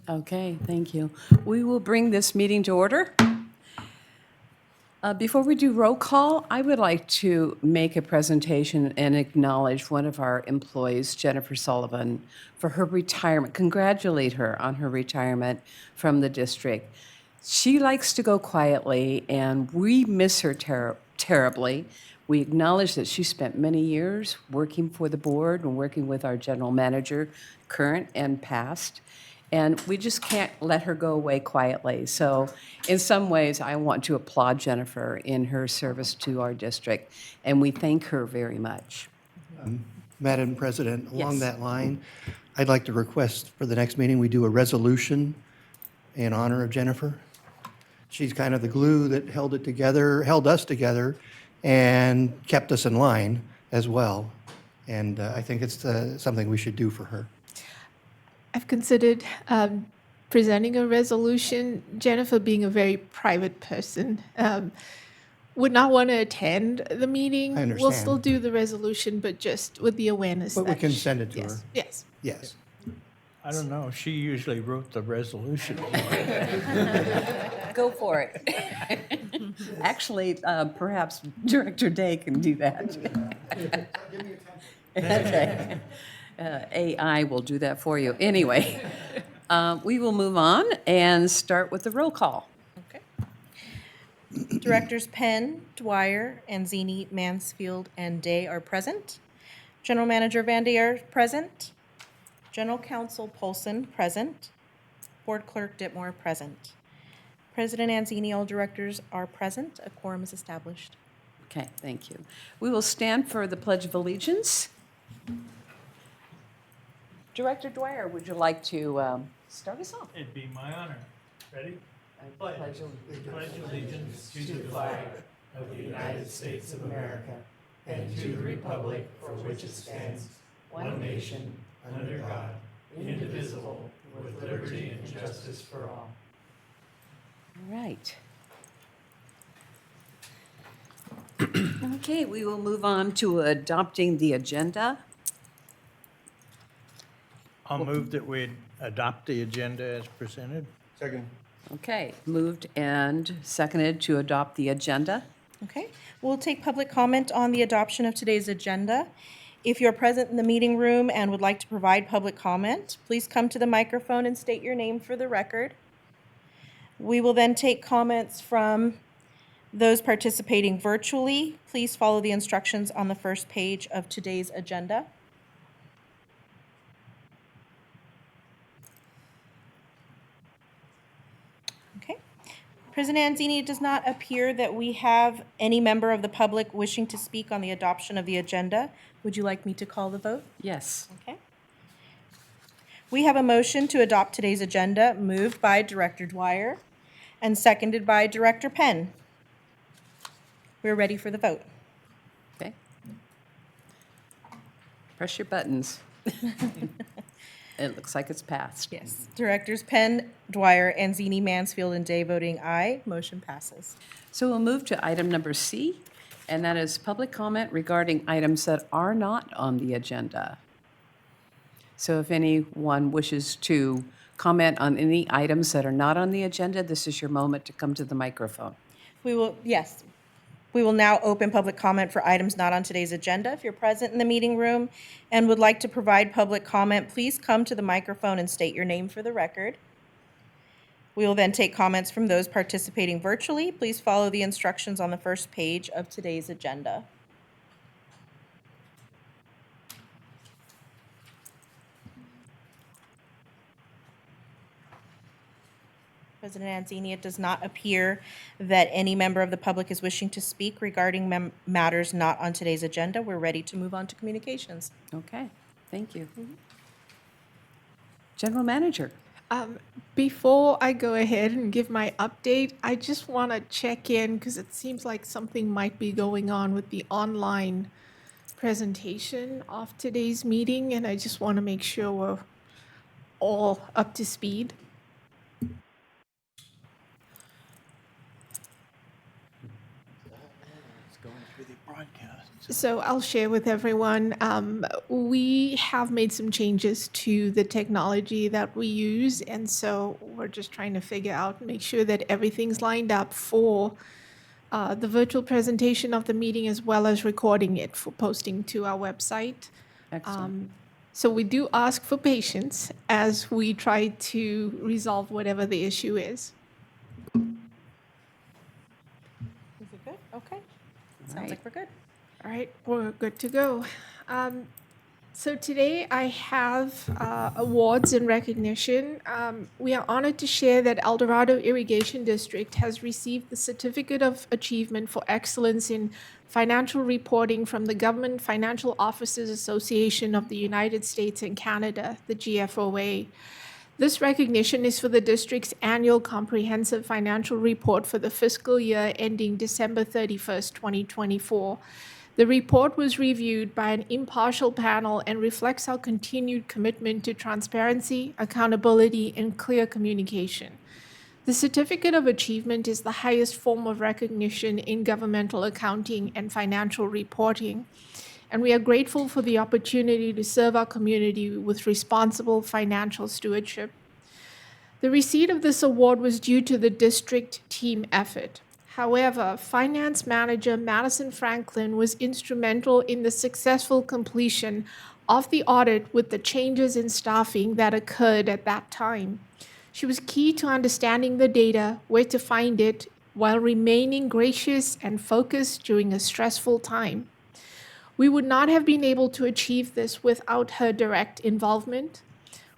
Okay, thank you. We will bring this meeting to order. Before we do roll call, I would like to make a presentation and acknowledge one of our employees, Jennifer Sullivan, for her retirement. Congratulate her on her retirement from the district. She likes to go quietly, and we miss her terribly. We acknowledge that she spent many years working for the board and working with our general manager, current and past. And we just can't let her go away quietly. So in some ways, I want to applaud Jennifer in her service to our district, and we thank her very much. Madam President, along Yes. that line, I'd like to request for the next meeting, we do a resolution in honor of Jennifer. She's kind of the glue that held it together, held us together, and kept us in line as well. And I think it's something we should do for her. I've considered presenting a resolution. Jennifer, being a very private person, would not want to attend the meeting. I We'll still understand. do the resolution, but just with the awareness But we that can send it to yes, her. yes. Yes. I don't know, she usually wrote the resolution. Go for it. Actually, perhaps Director Day can do that. Okay. AI will do that for you. Anyway, we will move on and start with the roll call. Okay. Directors Penn, Dwyer, Anzini, Mansfield, and Day are present. General Manager Vandier, present. General Counsel Polson, present. Board Clerk Ditmore, present. President Anzini, all directors are present. A quorum is established. Okay, thank you. We will stand for the Pledge of Allegiance. Director Dwyer, would you like to start us off? It'd be my honor. Ready? Pledge allegiance to the flag of the United States of America and to the republic for which it stands, one nation, under God, indivisible, with liberty and justice for all. All right. Okay, we will move on to adopting the agenda. I'll move that we adopt the agenda as presented. Second. Okay, moved and seconded to adopt the agenda. Okay, we'll take public comment on the adoption of today's agenda. If you're present in the meeting room and would like to provide public comment, please come to the microphone and state your name for the record. We will then take comments from those participating virtually. Please follow the instructions on the first page of today's agenda. Okay. President Anzini, it does not appear that we have any member of the public wishing to speak on the adoption of the agenda. Would you like me to call the vote? Yes. Okay. We have a motion to adopt today's agenda, moved by Director Dwyer and seconded by Director Penn. We're ready for the vote. Okay. Press your buttons. It looks like it's passed. Yes. Directors Penn, Dwyer, Anzini, Mansfield, and Day voting aye. Motion passes. So we'll move to item number C, and that is public comment regarding items that are not on the agenda. So if anyone wishes to comment on any items that are not on the agenda, this is your moment to come to the microphone. We will now open public comment for items not on today's agenda. If you're present in the meeting room and would like to provide public comment, please come to the microphone and state your name for the record. We will then take comments from those participating virtually. Please follow the instructions on the first page of today's agenda. President Anzini, it does not appear that any member of the public is wishing to speak regarding matters not on today's agenda. We're ready to move on to communications. Okay, thank you. General Manager. Before I go ahead and give my update, I just want to check in because it seems like something might be going on with the online presentation of today's meeting, and I just want to make sure we're all up to speed. It's going through the broadcast. So I'll share with everyone. We have made some changes to the technology that we use, and so we're just trying to figure out, make sure that everything's lined up for the virtual presentation of the meeting as well as recording it for posting to our website. Excellent. So we do ask for patience as we try to resolve whatever the issue is. Is it good? Okay. Sounds right. like we're good. All right, we're good to go. So today I have awards and recognition. We are honored to share that El Dorado Irrigation District has received the Certificate of Achievement for Excellence in Financial Reporting from the Government Financial Officers Association of the United States and Canada, the GFOA. This recognition is for the district's annual comprehensive financial report for the fiscal year ending December 31st, 2024. The report was reviewed by an impartial panel and reflects our continued commitment to transparency, accountability, and clear communication. The Certificate of Achievement is the highest form of recognition in governmental accounting and financial reporting, and we are grateful for the opportunity to serve our community with responsible financial stewardship. The receipt of this award was due to the district team effort. However, Finance Manager Madison Franklin was instrumental in the successful completion of the audit with the changes in staffing that occurred at that time. She was key to understanding the data, where to find it, while remaining gracious and focused during a stressful time. We would not have been able to achieve this without her direct involvement.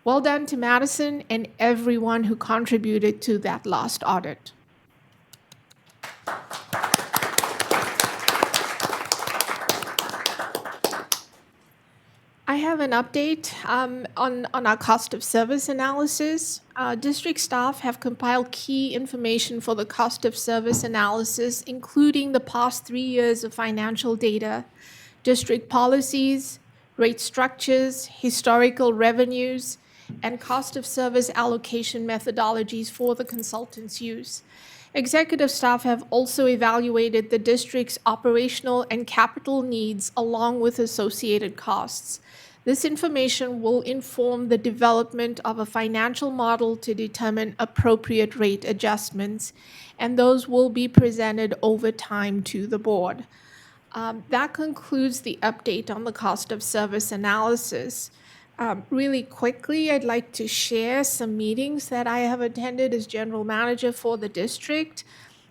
Well done to Madison and everyone who contributed to that last audit. I have an update on our cost of service analysis. District staff have compiled key information for the cost of service analysis, including the past 3 years of financial data, district policies, rate structures, historical revenues, and cost of service allocation methodologies for the consultants' use. Executive staff have also evaluated the district's operational and capital needs along with associated costs. This information will inform the development of a financial model to determine appropriate rate adjustments, and those will be presented over time to the board. That concludes the update on the cost of service analysis. Really quickly, I'd like to share some meetings that I have attended as general manager for the district.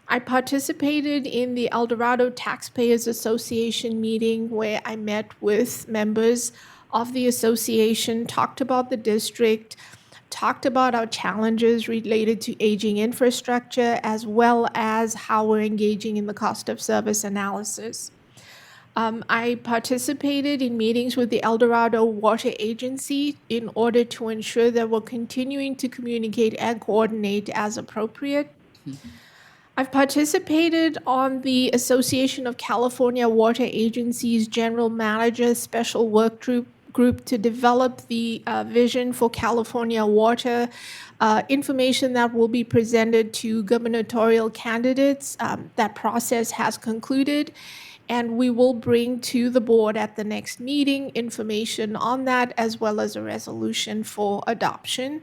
I participated in the El Dorado Taxpayers Association meeting where I met with members of the association, talked about the district, talked about our challenges related to aging infrastructure, as well as how we're engaging in the cost of service analysis. I participated in meetings with the El Dorado Water Agency in order to ensure that we're continuing to communicate and coordinate as appropriate. I've participated on the Association of California Water Agencies General Manager Special Work Group to develop the vision for California water, information that will be presented to gubernatorial candidates. That process has concluded, and we will bring to the board at the next meeting information on that as well as a resolution for adoption.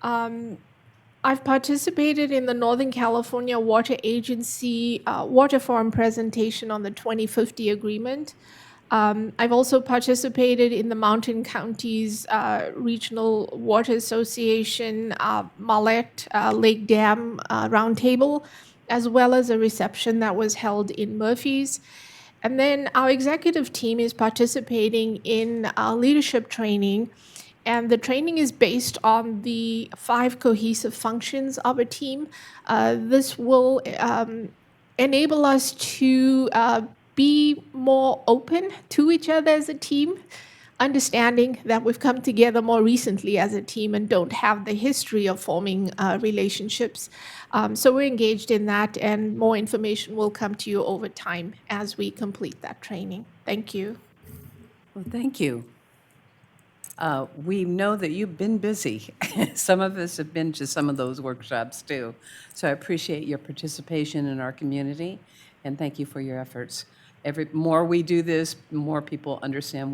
I've participated in the Northern California Water Agency Water Forum presentation on the 2050 agreement. I've also participated in the Mountain Counties Regional Water Association Marlette Lake Dam Roundtable, as well as a reception that was held in Murphy's. And then our executive team is participating in leadership training, and the training is based on the 5 cohesive functions of a team. This will enable us to be more open to each other as a team, understanding that we've come together more recently as a team and don't have the history of forming relationships. So we're engaged in that, and more information will come to you over time as we complete that training. Thank you. Well, thank you. We know that you've been busy. Some of us have been to some of those workshops too. So I appreciate your participation in our community, and thank you for your efforts. more we do this, more people understand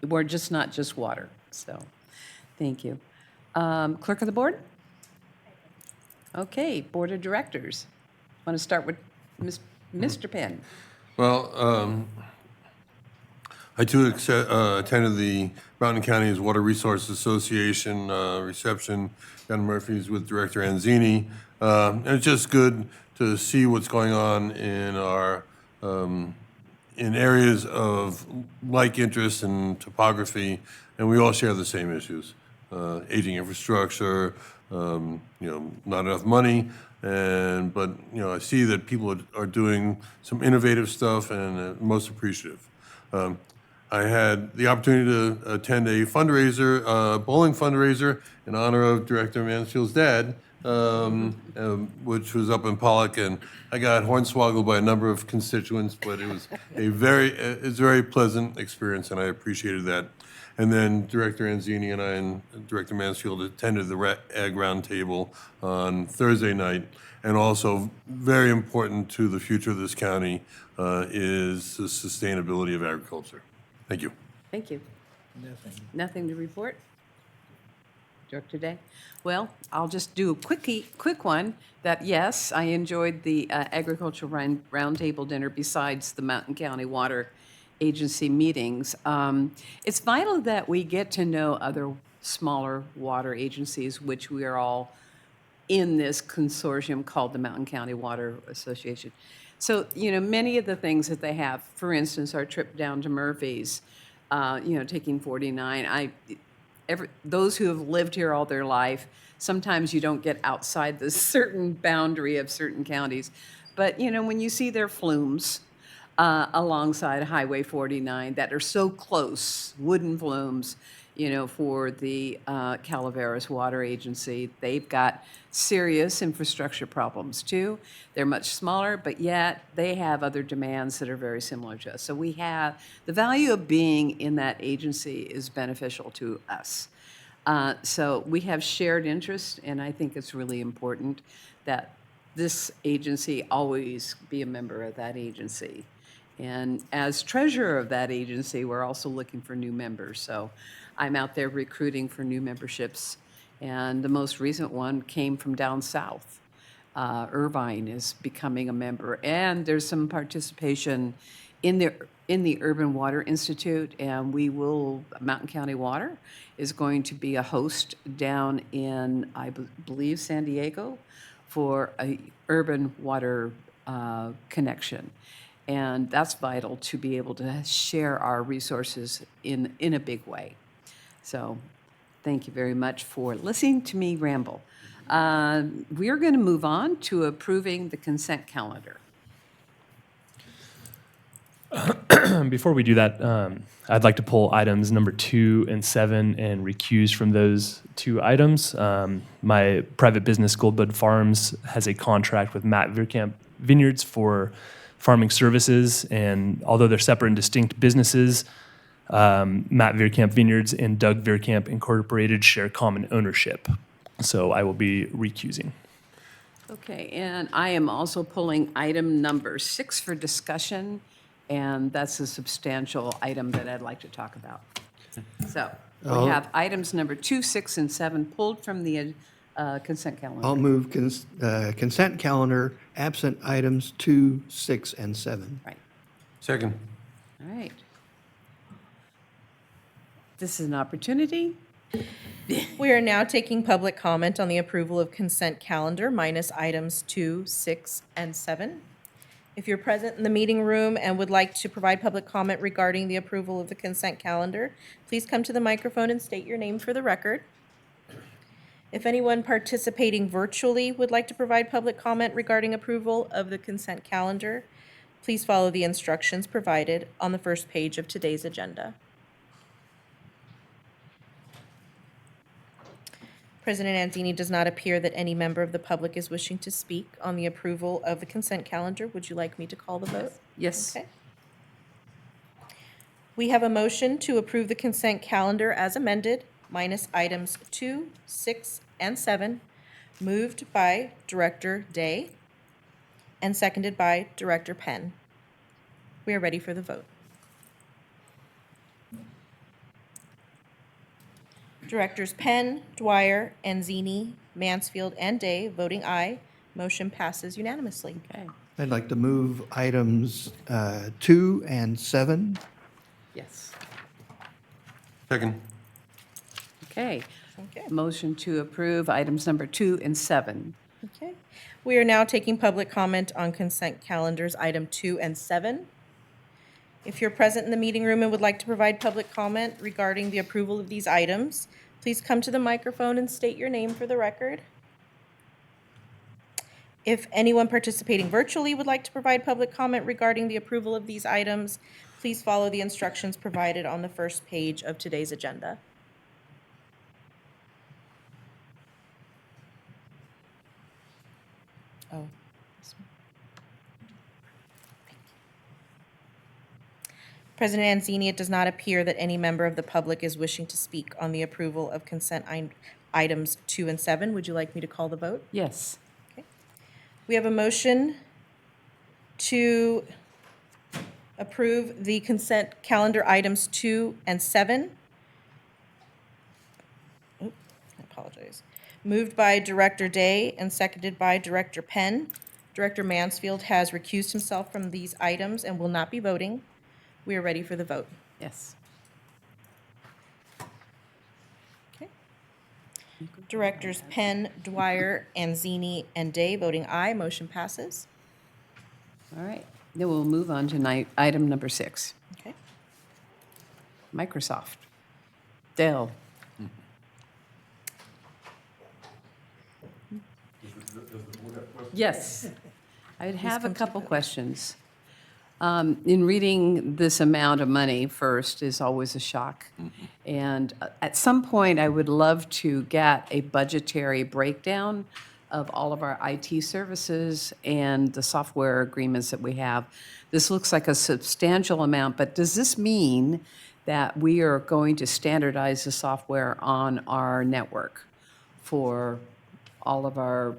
we're just not just water. So, thank you. Clerk of the board? Okay, board of directors. Want to start with Mr. Penn? Well, I too attended the Mountain Counties Water Resource Association reception down in Murphy's with Director Anzini. And it's just good to see what's going on in our in areas of like interest and topography, and we all share the same issues: aging infrastructure, not enough money, but I see that people are doing some innovative stuff, and most appreciative. I had the opportunity to attend a fundraiser, bowling fundraiser, in honor of Director Mansfield's dad, which was up in Pollock, and I got hornswoggled by a number of constituents, but it was it's a very pleasant experience, and I appreciated that. And then Director Anzini and I and Director Mansfield attended the Ag Roundtable on Thursday night. And also, very important to the future of this county is the sustainability of agriculture. Thank you. Thank you. Nothing to report? Director Day? Well, I'll just do a quick one that, yes, I enjoyed the agricultural roundtable dinner besides the Mountain County Water Agency meetings. It's vital that we get to know other smaller water agencies, which we are all in this consortium called the Mountain County Water Association. So, many of the things that they have, for instance, our trip down to Murphy's, taking 49, those who have lived here all their life, sometimes you don't get outside the certain boundary of certain counties. But, when you see their flumes alongside Highway 49 that are so close, wooden flumes, for the Calaveras Water Agency, they've got serious infrastructure problems too. They're much smaller, but yet they have other demands that are very similar to us. So we have the value of being in that agency is beneficial to us. So we have shared interest, and I think it's really important that this agency always be a member of that agency. And as treasurer of that agency, we're also looking for new members. So I'm out there recruiting for new memberships. And the most recent one came from down south. Irvine is becoming a member. And there's some participation in the Urban Water Institute. And Mountain County Water is going to be a host down in, I believe, San Diego for a urban water connection. And that's vital to be able to share our resources in a big way. So thank you very much for listening to me ramble. We're going to move on to approving the consent calendar. Before we do that, I'd like to pull items number 2 and 7 and recuse from those 2 items. My private business, Goldbud Farms, has a contract with Matt Veerkamp Vineyards for farming services, and although they're separate and distinct businesses, Matt Veerkamp Vineyards and Doug Veerkamp Incorporated share common ownership. So I will be recusing. Okay, and I am also pulling item number 6 for discussion, and that's a substantial item that I'd like to talk about. So we have items number 2, 6, and 7 pulled from the consent calendar. I'll move consent calendar absent items 2, 6, and 7. Right, Second. all right. This is an opportunity. We are now taking public comment on the approval of consent calendar minus items 2, 6, and 7. If you're present in the meeting room and would like to provide public comment regarding the approval of the consent calendar, please come to the microphone and state your name for the record. If anyone participating virtually would like to provide public comment regarding approval of the consent calendar, please follow the instructions provided on the first page of today's agenda. President Anzini, does not appear that any member of the public is wishing to speak on the approval of the consent calendar. Would you like me to call the vote? Yes. Okay. We have a motion to approve the consent calendar as amended, minus items 2, 6, and 7, moved by Director Day and seconded by Director Penn. We are ready for the vote. Directors Penn, Dwyer, Anzini, Mansfield, and Day voting aye. Motion passes unanimously. Okay, I'd like to move items 2 and 7. yes. Second. Okay. Okay. Motion to approve items number 2 and 7. Okay. We are now taking public comment on consent calendars, item 2 and 7. If you're present in the meeting room and would like to provide public comment regarding the approval of these items, please come to the microphone and state your name for the record. If anyone participating virtually would like to provide public comment regarding the approval of these items, please follow the instructions provided on the first page of today's agenda. Oh. President Anzini, it does not appear that any member of the public is wishing to speak on the approval of consent items 2 and 7. Would you like me to call the vote? Yes. We have a motion to approve the consent calendar items 2 and 7. I apologize. Moved by Director Day and seconded by Director Penn. Director Mansfield has recused himself from these items and will not be voting. We are ready for the vote. Yes. Okay. Directors Penn, Dwyer, Anzini, and Day voting aye. Motion passes. All right. Then we'll move on to item number 6. Okay. Microsoft. Dell. Yes. I'd have a couple questions. In reading this amount of money first is always a shock. And at some point, I would love to get a budgetary breakdown of all of our IT services and the software agreements that we have. This looks like a substantial amount, but does this mean that we are going to standardize the software on our network for all of our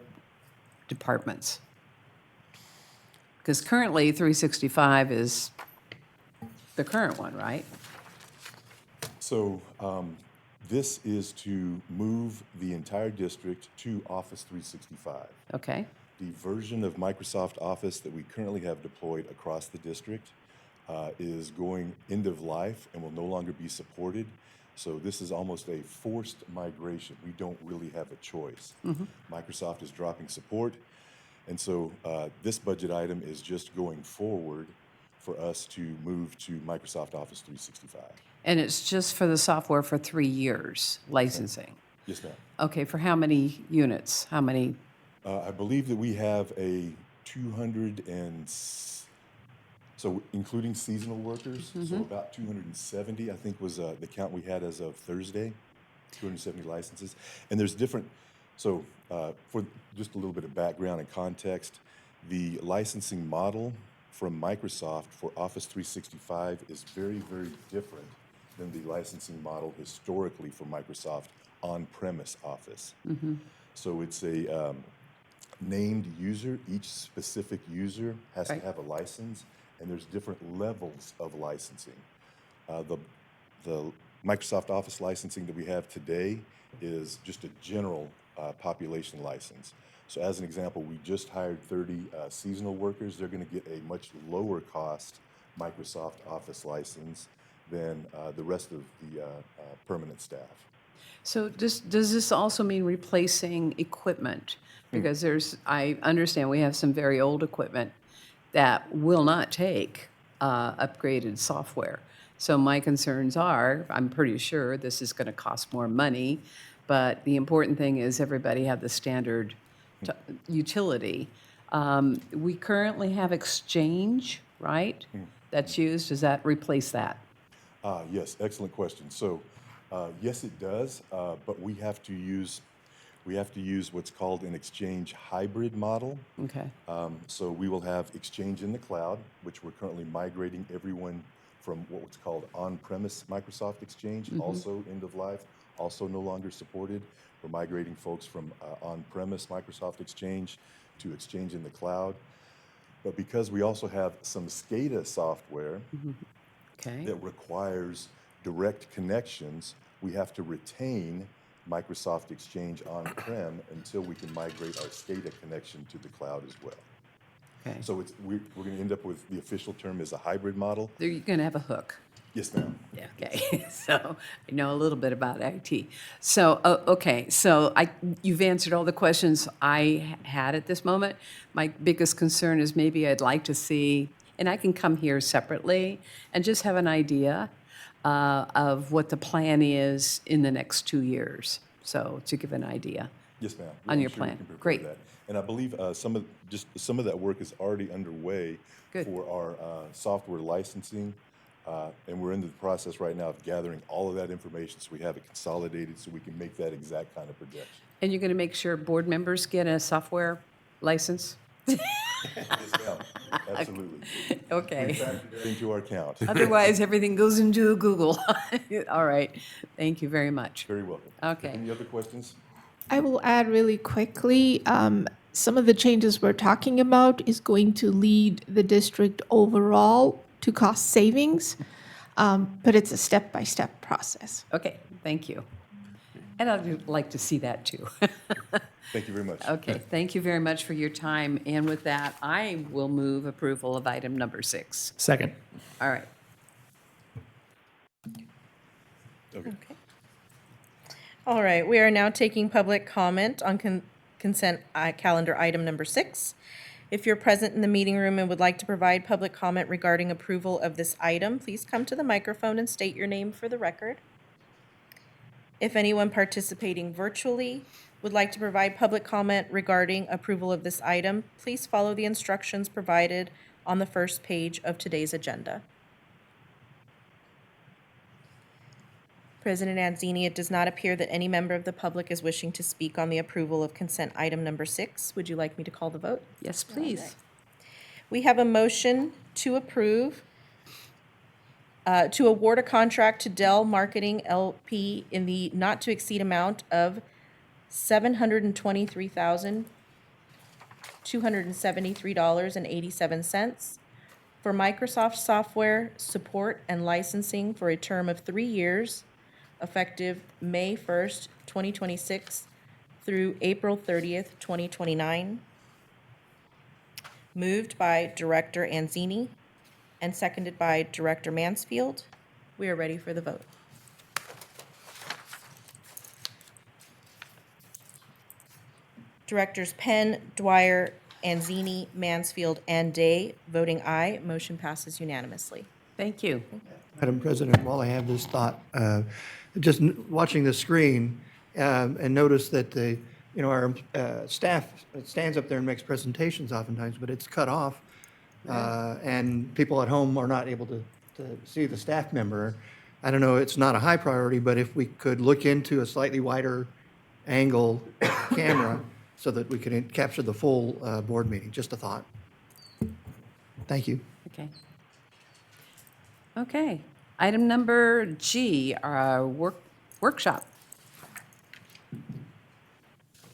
departments? Because currently, 365 is the current one, right? So this is to move the entire district to Office 365. Okay, The version of Microsoft Office that we currently have deployed across the district is going end of life and will no longer be supported. So this is almost a forced migration. We don't really have a choice. Microsoft is dropping support. And so this budget item is just going forward for us to move to Microsoft Office 365. and it's just for the software for 3 years, licensing? Yes, ma'am. Okay, for how many units? How many? I believe that we have a 200 so including seasonal workers, so about 270, I think was the count we had as of Thursday, 270 licenses. And there's different, so for just a little bit of background and context, the licensing model from Microsoft for Office 365 is very, very different than the licensing model historically for Microsoft on-premise Office. So it's a named user. Each specific user has to have a license, and there's different levels of licensing. The Microsoft Office licensing that we have today is just a general population license. So as an example, we just hired 30 seasonal workers. They're going to get a much lower cost Microsoft Office license than the rest of the permanent staff. So does this also mean replacing equipment? Because I understand we have some very old equipment that will not take upgraded software. So my concerns are, I'm pretty sure this is going to cost more money, but the important thing is everybody have the standard utility. We currently have Exchange, right? That's used. Does that replace that? Yes, excellent question. So yes, it does, but we have to use what's called an Exchange hybrid model. Okay. So we will have Exchange in the cloud, which we're currently migrating everyone from what's called on-premise Microsoft Exchange, also end of life, also no longer supported. We're migrating folks from on-premise Microsoft Exchange to Exchange in the cloud. But because we also have some SCADA software Okay. that requires direct connections, we have to retain Microsoft Exchange on-prem until we can migrate our SCADA connection to the cloud as well. Okay. So we're going to end up with, the official term is a hybrid model. You're going to have a hook. Yes, ma'am. Yeah. Okay. So I know a little bit about IT. So, okay. So you've answered all the questions I had at this moment. My biggest concern is maybe I'd like to see, and I can come here separately and just have an idea of what the plan is in the next 2 years. So to give an idea. Yes, ma'am. On I'm your sure we plan. can prepare Great. that. And I believe some of that work is already underway Good. for our software licensing. And we're in the process right now of gathering all of that information so we have it consolidated so we can make that exact kind of projection. And you're going to make sure board members get a software license? Yes, ma'am. Absolutely. We Okay. factored that into our count. Otherwise, everything goes into Google. All right. Thank you very much. Very welcome. Okay. Any other questions? I will add really quickly, some of the changes we're talking about is going to lead the district overall to cost savings, but it's a step-by-step process. Okay, thank you. And I'd like to see that too. Thank you very much. Okay, thank you very much for your time. And with that, I will move approval of item number 6. Second. All right. Okay. All right, we are now taking public comment on consent calendar item number 6. If you're present in the meeting room and would like to provide public comment regarding approval of this item, please come to the microphone and state your name for the record. If anyone participating virtually would like to provide public comment regarding approval of this item, please follow the instructions provided on the first page of today's agenda. President Anzini, it does not appear that any member of the public is wishing to speak on the approval of consent item number 6. Would you like me to call the vote? Yes, please. We have a motion to approve, to award a contract to Dell Marketing LP in the not-to-exceed amount of $723,273.87 for Microsoft software support and licensing for a term of 3 years, effective May 1st, 2026 through April 30th, 2029. Moved by Director Anzini and seconded by Director Mansfield. We are ready for the vote. Directors Penn, Dwyer, Anzini, Mansfield, and Day voting aye. Motion passes unanimously. Thank you. Madam President, while I have this thought, just watching the screen and notice that our staff stands up there and makes presentations oftentimes, but it's cut off. And people at home are not able to see the staff member. I don't know, it's not a high priority, but if we could look into a slightly wider angle camera so that we can capture the full board meeting, just a thought. Thank you. Okay. Okay. Item number G, workshop.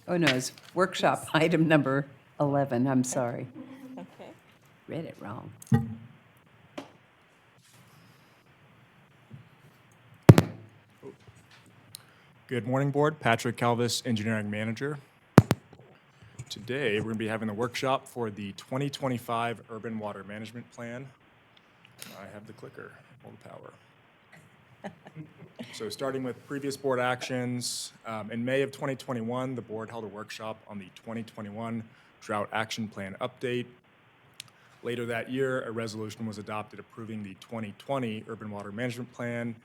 Oh, no, it's workshop, item number 11. I'm sorry. Okay. Read it wrong. Good morning, Board. Patrick Calvis, Engineering Manager. Today, we're going to be having the workshop for the 2025 Urban Water Management Plan. I have the clicker, all the power. So starting with previous board actions, in May of 2021, the board held a workshop on the 2021 Drought Action Plan update. Later that year, a resolution was adopted approving the 2020 Urban Water Management Plan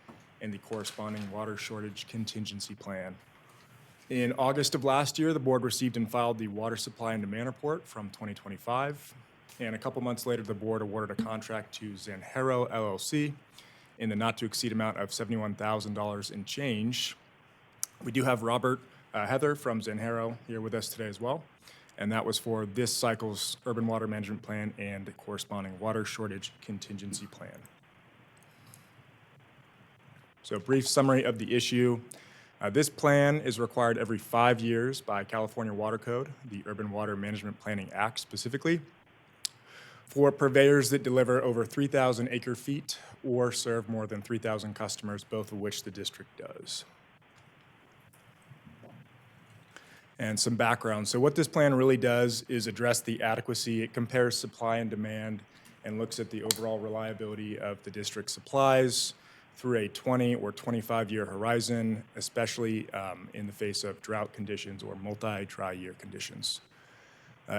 and the corresponding water shortage contingency plan. In August of last year, the board received and filed the water supply and demand report from 2025. And a couple months later, the board awarded a contract to Zanjero LLC in the not-to-exceed amount of $71,000 in change. We do have Robert Heather from Zanjero here with us today as well. And that was for this cycle's urban water management plan and corresponding water shortage contingency plan. So a brief summary of the issue. This plan is required every 5 years by California Water Code, the Urban Water Management Planning Act specifically. for purveyors that deliver over 3,000 acre feet or serve more than 3,000 customers, both of which the district does. And some background. So what this plan really does is address the adequacy. It compares supply and demand and looks at the overall reliability of the district's supplies through a 20 or 25-year horizon, especially in the face of drought conditions or multi-dry year conditions.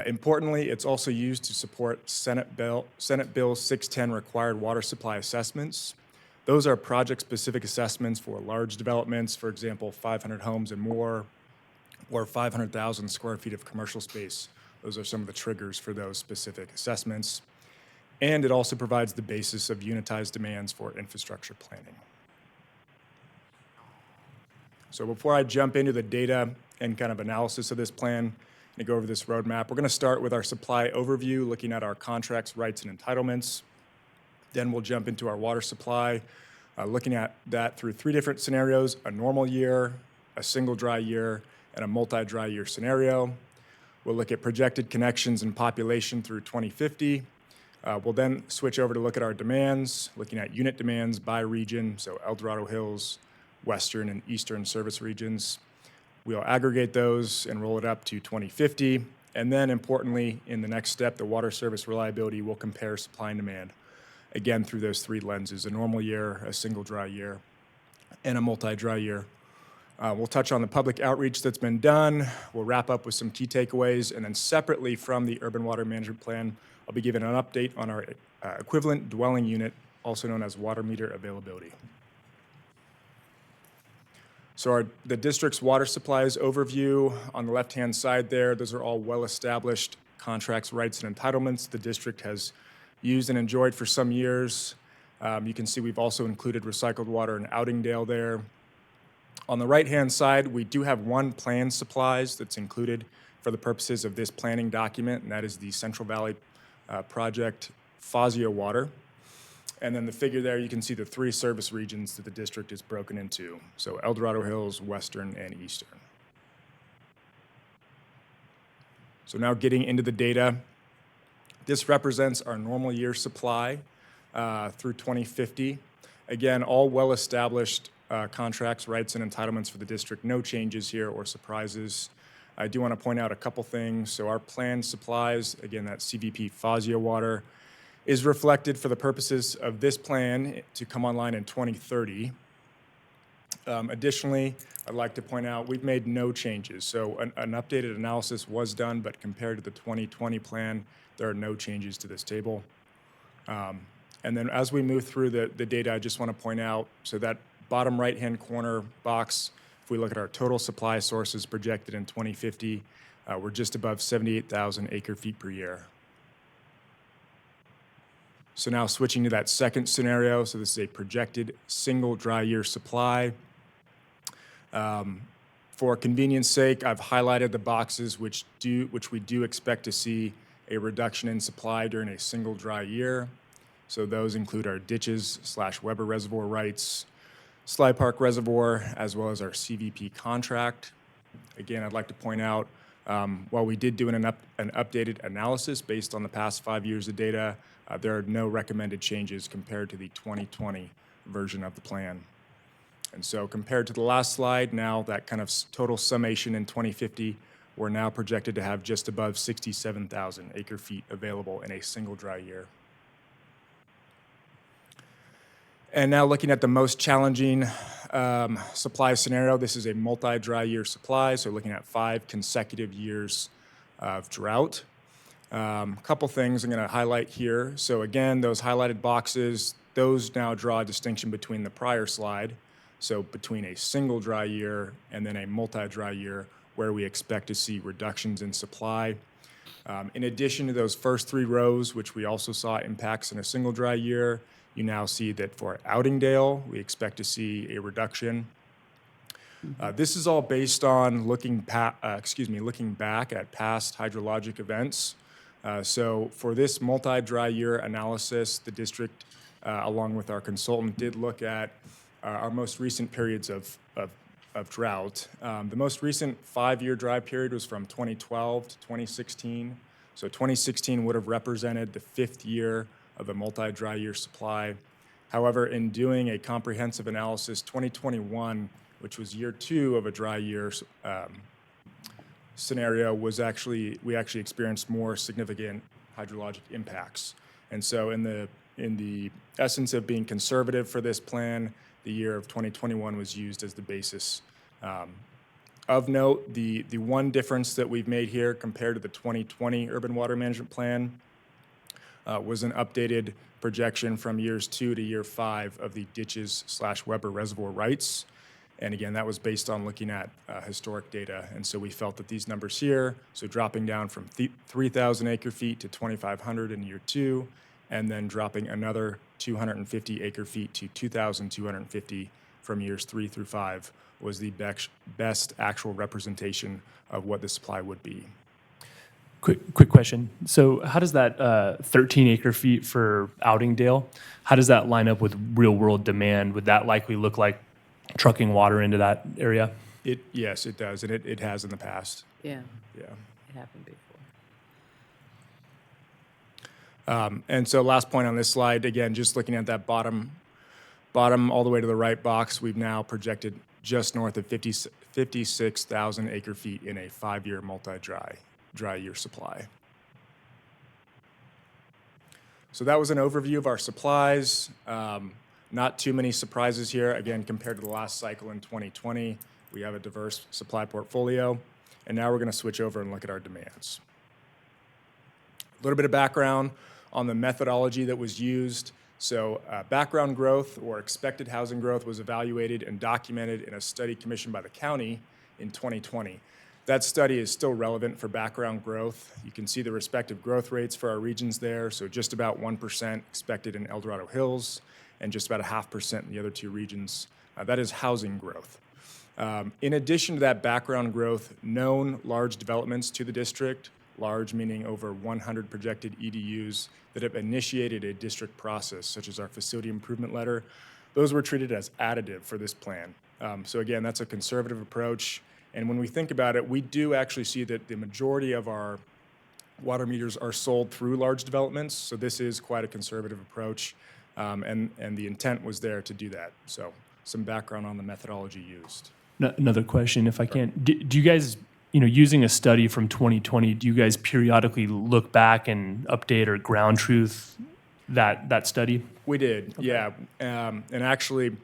Importantly, it's also used to support Senate Bill 610 required water supply assessments. Those are project-specific assessments for large developments, for example, 500 homes and more, or 500,000 square feet of commercial space. Those are some of the triggers for those specific assessments. And it also provides the basis of unitized demands for infrastructure planning. So before I jump into the data and kind of analysis of this plan and go over this roadmap, we're going to start with our supply overview, looking at our contracts, rights, and entitlements. Then we'll jump into our water supply, looking at that through 3 different scenarios: a normal year, a single dry year, and a multi-dry year scenario. We'll look at projected connections and population through 2050. We'll then switch over to look at our demands, looking at unit demands by region, so El Dorado Hills, Western and Eastern service regions. We'll aggregate those and roll it up to 2050. And then importantly, in the next step, the water service reliability will compare supply and demand, again through those 3 lenses: a normal year, a single dry year, and a multi-dry year. We'll touch on the public outreach that's been done. We'll wrap up with some key takeaways, and then separately from the Urban Water Management Plan, I'll be giving an update on our equivalent dwelling unit, also known as water meter availability. So the district's water supplies overview on the left-hand side there, those are all well-established contracts, rights, and entitlements the district has used and enjoyed for some years. You can see we've also included recycled water in Outingdale there. On the right-hand side, we do have one planned supplies that's included for the purposes of this planning document, and that is the Central Valley Project Fazio water. And then the figure there, you can see the 3 service regions that the district is broken into. So El Dorado Hills, Western, and Eastern. So now getting into the data, this represents our normal year supply through 2050. Again, all well-established contracts, rights, and entitlements for the district. No changes here or surprises. I do want to point out a couple things. So our planned supplies, again, that CVP Fazio water, is reflected for the purposes of this plan to come online in 2030. Additionally, I'd like to point out we've made no changes. So an updated analysis was done, but compared to the 2020 plan, there are no changes to this table. And then as we move through the data, I just want to point out, so that bottom right-hand corner box, if we look at our total supply sources projected in 2050, we're just above 78,000 acre feet per year. So now switching to that second scenario, so this is a projected single dry year supply. For convenience sake, I've highlighted the boxes which we do expect to see a reduction in supply during a single dry year. So those include our ditches/Weber Reservoir rights, Sly Park Reservoir, as well as our CVP contract. Again, I'd like to point out, while we did do an updated analysis based on the past 5 years of data, there are no recommended changes compared to the 2020 version of the plan. And so compared to the last slide, now that kind of total summation in 2050, we're now projected to have just above 67,000 acre feet available in a single dry year. And now looking at the most challenging supply scenario, this is a multi-dry year supply, so looking at 5 consecutive years of drought. Couple things I'm going to highlight here. So again, those highlighted boxes, those now draw a distinction between the prior slide, so between a single dry year and then a multi-dry year where we expect to see reductions in supply. In addition to those first 3 rows, which we also saw impacts in a single dry year, you now see that for Outingdale, we expect to see a reduction. This is all based on looking back at past hydrologic events. So for this multi-dry year analysis, the district, along with our consultant, did look at our most recent periods of drought. The most recent 5-year dry period was from 2012 to 2016. So 2016 would have represented the 5th year of a multi-dry year supply. However, in doing a comprehensive analysis, 2021, which was year 2 of a dry year scenario, we actually experienced more significant hydrologic impacts. And so in the essence of being conservative for this plan, the year of 2021 was used as the basis. Of note, the one difference that we've made here compared to the 2020 Urban Water Management Plan was an updated projection from years 2 to year 5 of the ditches/Weber Reservoir rights. And again, that was based on looking at historic data. And so we felt that these numbers here, so dropping down from 3,000 acre feet to 2,500 in year 2, and then dropping another 250 acre feet to 2,250 from years 3 through 5 was the best actual representation of what the supply would be. Quick question. So how does that 13 acre feet for Outingdale, how does that line up with real world demand? Would that likely look like trucking water into that area? Yes, it does, and it has in the past. Yeah, Yeah. it happened before. And so last point on this slide, again, just looking at that bottom all the way to the right box, we've now projected just north of 56,000 acre feet in a 5-year dry year supply. So that was an overview of our supplies. Not too many surprises here. Again, compared to the last cycle in 2020, we have a diverse supply portfolio. And now we're going to switch over and look at our demands. A little bit of background on the methodology that was used. So background growth or expected housing growth was evaluated and documented in a study commissioned by the county in 2020. That study is still relevant for background growth. You can see the respective growth rates for our regions there. So just about 1% expected in El Dorado Hills and just about 0.5% in the other 2 regions. That is housing growth. In addition to that background growth, known large developments to the district, large meaning over 100 projected EDUs that have initiated a district process, such as our facility improvement letter, those were treated as additive for this plan. So again, that's a conservative approach. And when we think about it, we do actually see that the majority of our water meters are sold through large developments. So this is quite a conservative approach. And the intent was there to do that. So some background on the methodology used. Another question, if I can. Do you guys, using a study from 2020, do you guys periodically look back and update or ground truth that study? We did, yeah. And actually,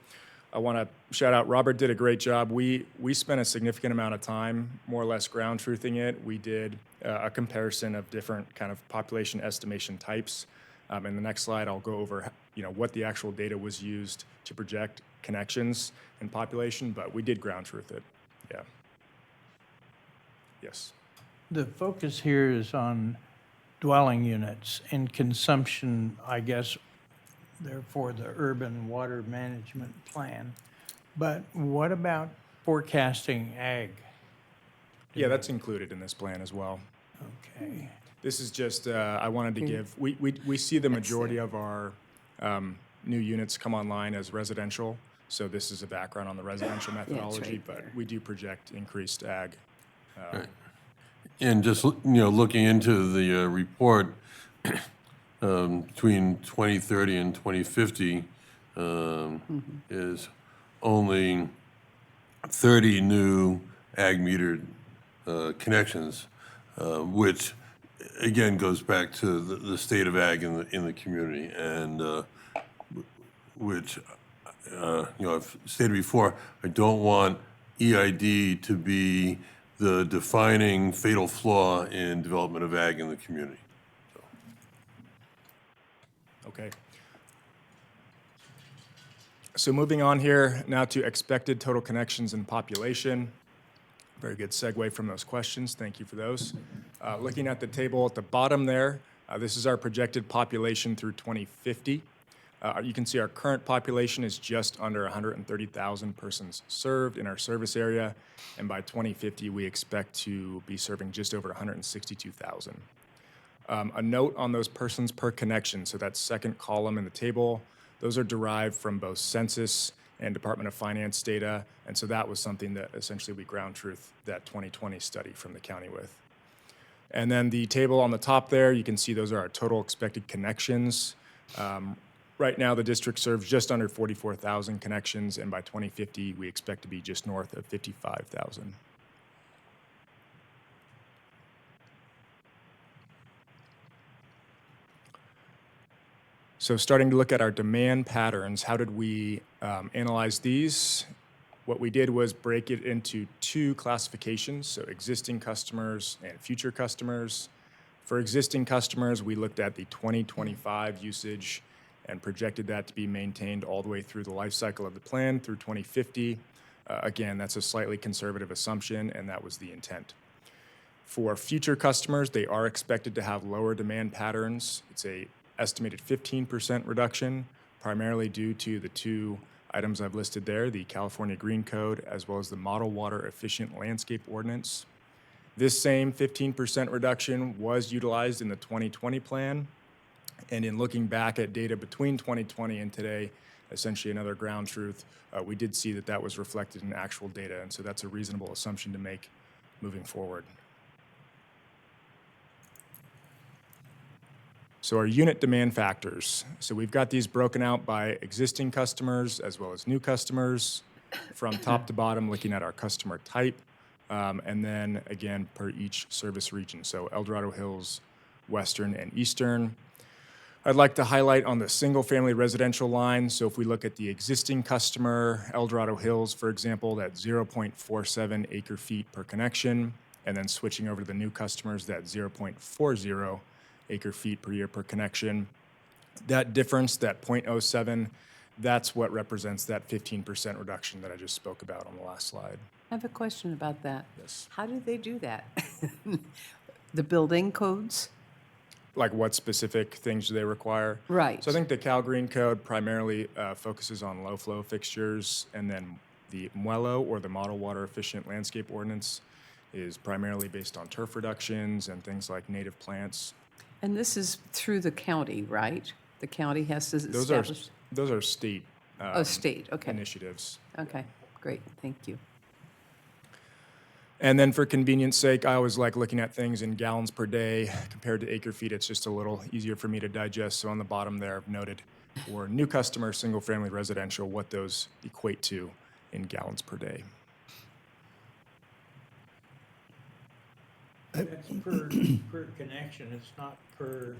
I want to shout out, Robert did a great job. We spent a significant amount of time, more or less ground truthing it. We did a comparison of different kind of population estimation types. In the next slide, I'll go over what the actual data was used to project connections and population, but we did ground truth it, yeah. Yes. The focus here is on dwelling units and consumption, I guess, therefore the urban water management plan. But what about forecasting ag? Yeah, that's included in this plan as well. Okay. This is just, I wanted to give, we see the majority of our new units come online as residential. So this is a background on the residential methodology, right but there. we do project increased ag. And just, looking into the report, between 2030 and 2050 is only 30 new ag metered connections, which again goes back to the state of ag in the community, and which I've stated before, I don't want EID to be the defining fatal flaw in development of ag in the community. Okay. So moving on here now to expected total connections and population. Very good segue from those questions. Thank you for those. Looking at the table at the bottom there, this is our projected population through 2050. You can see our current population is just under 130,000 persons served in our service area, and by 2050 we expect to be serving just over 162,000. A note on those persons per connection, so that second column in the table, those are derived from both census and Department of Finance data, and so that was something that essentially we ground truth that 2020 study from the county with. And then the table on the top there, you can see those are our total expected connections. Right now, the district serves just under 44,000 connections, and by 2050, we expect to be just north of 55,000. So starting to look at our demand patterns, how did we analyze these? What we did was break it into two classifications, so existing customers and future customers. For existing customers, we looked at the 2025 usage and projected that to be maintained all the way through the life cycle of the plan through 2050. Again, that's a slightly conservative assumption, and that was the intent. For future customers, they are expected to have lower demand patterns. It's a estimated 15% reduction, primarily due to the two items I've listed there, the California Green Code, as well as the Model Water Efficient Landscape Ordinance. This same 15% reduction was utilized in the 2020 plan. And in looking back at data between 2020 and today, essentially another ground truth, we did see that that was reflected in actual data. And so that's a reasonable assumption to make moving forward. So our unit demand factors. So we've got these broken out by existing customers as well as new customers, from top to bottom, looking at our customer type, and then again per each service region. So El Dorado Hills, Western, and Eastern. I'd like to highlight on the single-family residential line. So if we look at the existing customer, El Dorado Hills, for example, that's 0.47 acre feet per connection, and then switching over to the new customers, that's 0.40 acre feet per year per connection. That difference, that 0.07, that's what represents that 15% reduction that I just spoke about on the last slide. I have a question about that. Yes. How do they do that? The building codes? Like what specific things do they require? Right. So I think the Cal Green Code primarily focuses on low flow fixtures, and then the MWELO, or the Model Water Efficient Landscape Ordinance, is primarily based on turf reductions and things like native plants. And this is through the county, right? The county has to Those are establish. those are state Oh, state, okay. initiatives. Okay, great, thank you. And then for convenience sake, I always like looking at things in gallons per day compared to acre feet. It's just a little easier for me to digest. So on the bottom there, I've noted for new customer, single-family residential, what those equate to in gallons per day. That's per connection, it's not per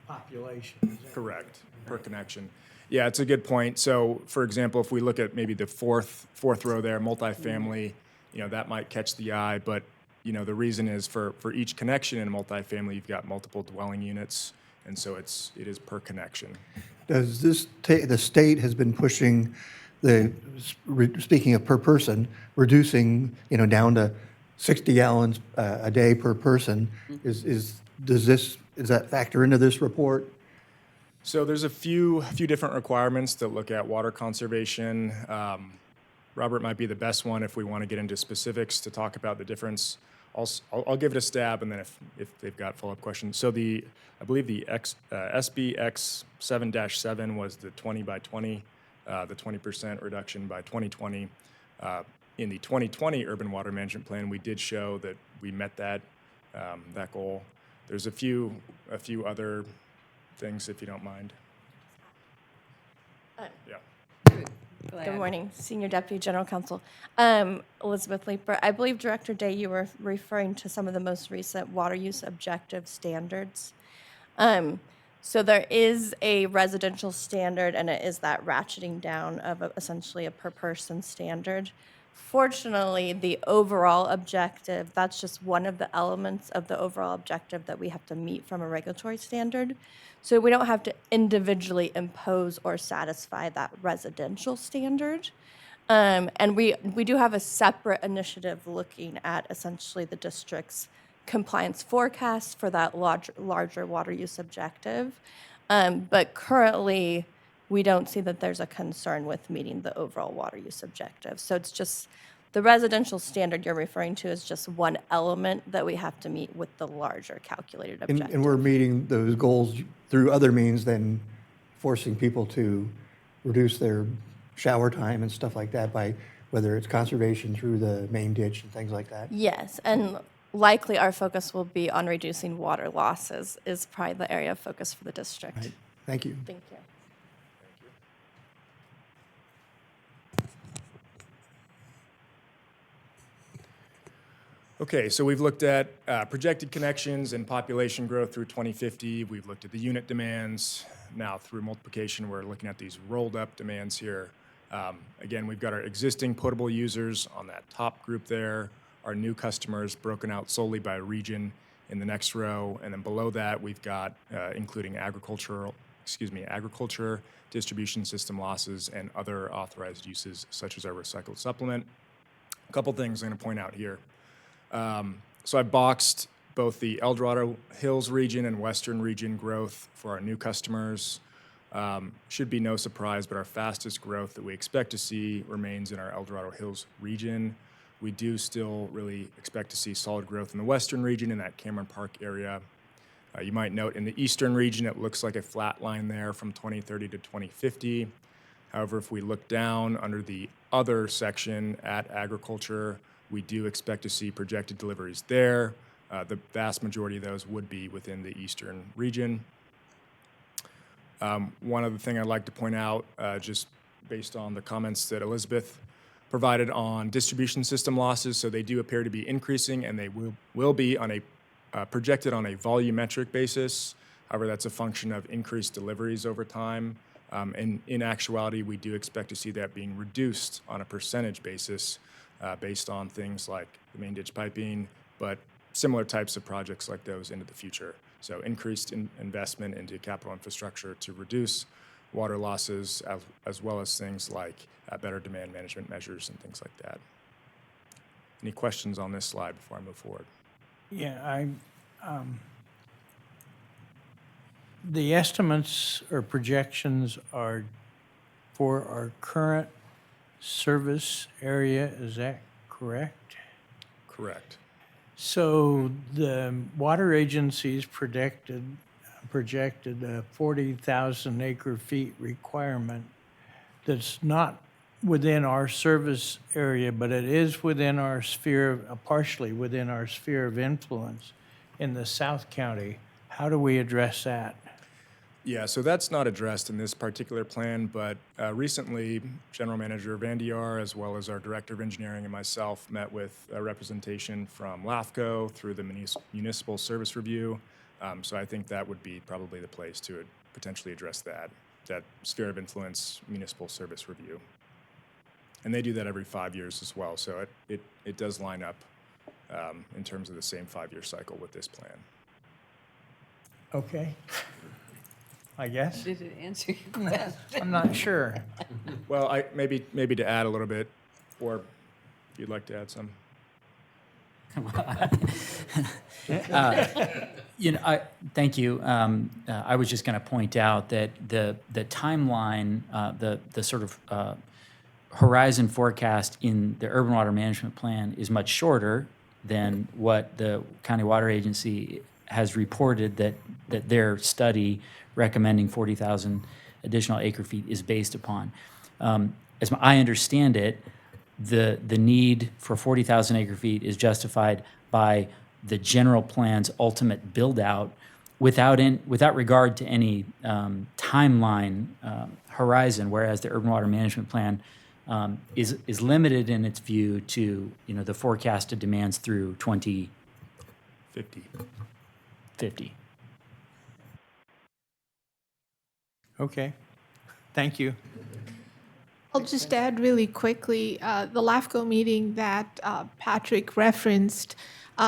population, is that Correct, per connection. Yeah, it's a good point. So, for example, if we look at maybe the fourth row there, multifamily, that might catch the eye, but, the reason is for each connection in a multifamily, you've got multiple dwelling units, and so it is per connection. Does the state has been pushing speaking of per person, reducing, down to 60 gallons a day per person. Does that factor into this report? So there's a few different requirements that look at water conservation. Robert might be the best one if we want to get into specifics to talk about the difference. I'll give it a stab, and then if they've got follow-up questions. So I believe the SBX 7-7 was the 20 by 20, the 20% reduction by 2020. In the 2020 Urban Water Management Plan, we did show that we met that goal. There's a few other things, if you don't mind. Yeah. Good morning, Senior Deputy General Counsel. Elizabeth Leeper. I believe, Director Day, you were referring to some of the most recent water use objective standards. So there is a residential standard, and it is that ratcheting down of essentially a per person standard. Fortunately, the overall objective, that's just one of the elements of the overall objective that we have to meet from a regulatory standard. So we don't have to individually impose or satisfy that residential standard. And we do have a separate initiative looking at essentially the district's compliance forecast for that larger water use objective. But currently, we don't see that there's a concern with meeting the overall water use objective. So it's just the residential standard you're referring to is just one element that we have to meet with the larger calculated objective. And we're meeting those goals through other means than forcing people to reduce their shower time and stuff like that by whether it's conservation through the main ditch and things like that. Yes, and likely our focus will be on reducing water losses is probably the area of focus for the district. Right. Thank you. Thank you. Okay, so we've looked at projected connections and population growth through 2050. We've looked at the unit demands. Now through multiplication, we're looking at these rolled up demands here. Again, we've got our existing potable users on that top group there, our new customers broken out solely by region in the next row, and then below that we've got including agriculture, distribution system losses, and other authorized uses such as our recycled supplement. A couple things I'm going to point out here. So I boxed both the El Dorado Hills region and Western region growth for our new customers. Should be no surprise, but our fastest growth that we expect to see remains in our El Dorado Hills region. We do still really expect to see solid growth in the Western region in that Cameron Park area. You might note in the Eastern region, it looks like a flat line there from 2030 to 2050. However, if we look down under the other section at agriculture, we do expect to see projected deliveries there. The vast majority of those would be within the Eastern region. One other thing I'd like to point out, just based on the comments that Elizabeth provided on distribution system losses, so they do appear to be increasing, and they will be on a projected on a volumetric basis. However, that's a function of increased deliveries over time. And in actuality, we do expect to see that being reduced on a percentage basis based on things like the main ditch piping, but similar types of projects like those into the future. So increased investment into capital infrastructure to reduce water losses, as well as things like better demand management measures and things like that. Any questions on this slide before I move forward? Yeah, the estimates or projections are for our current service area, is that correct? Correct. So the water agencies projected a 40,000 acre feet requirement that's not within our service area, but it is within our sphere, partially within our sphere of influence in the South County. How do we address that? Yeah, so that's not addressed in this particular plan, but recently General Manager Van Diar, as well as our Director of Engineering and myself, met with a representation from LAFCO through the Municipal Service Review. So I think that would be probably the place to potentially address that sphere of influence municipal service review. And they do that every 5 years as well, so it does line up in terms of the same 5-year cycle with this plan. Okay. I guess. Did it answer your question? I'm not sure. Well, maybe to add a little bit, or if you'd like to add some. Thank you. I was just going to point out that the timeline, the sort of horizon forecast in the urban water management plan is much shorter than what the county water agency has reported that their study recommending 40,000 additional acre feet is based upon. As I understand it, the need for 40,000 acre feet is justified by the general plan's ultimate build out without regard to any timeline horizon, whereas the urban water management plan is limited in its view to the forecasted demands through 2050. Okay. Thank you. I'll just add really quickly, the LAFCO meeting that Patrick referenced,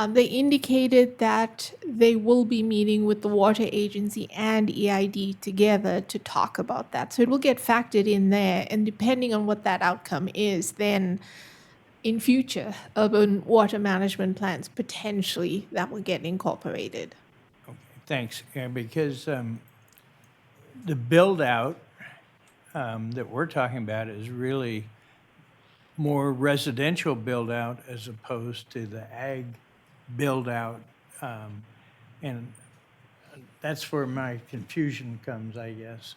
they indicated that they will be meeting with the water agency and EID together to talk about that. So it will get factored in there, and depending on what that outcome is, then in future urban water management plans, potentially that will get incorporated. Okay, thanks. Yeah, because the build-out that we're talking about is really more residential build-out as opposed to the ag build-out. And that's where my confusion comes, I guess,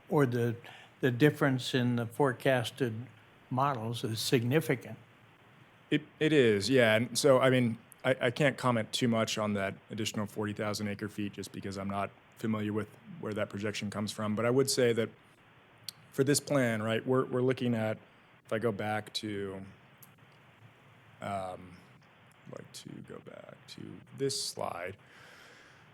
or the difference in the forecasted models is significant. It is, yeah. And so, I mean, I can't comment too much on that additional 40,000 acre feet just because I'm not familiar with where that projection comes from. But I would say that for this plan, right, we're looking at, if I go back to, I'd like to go back to this slide.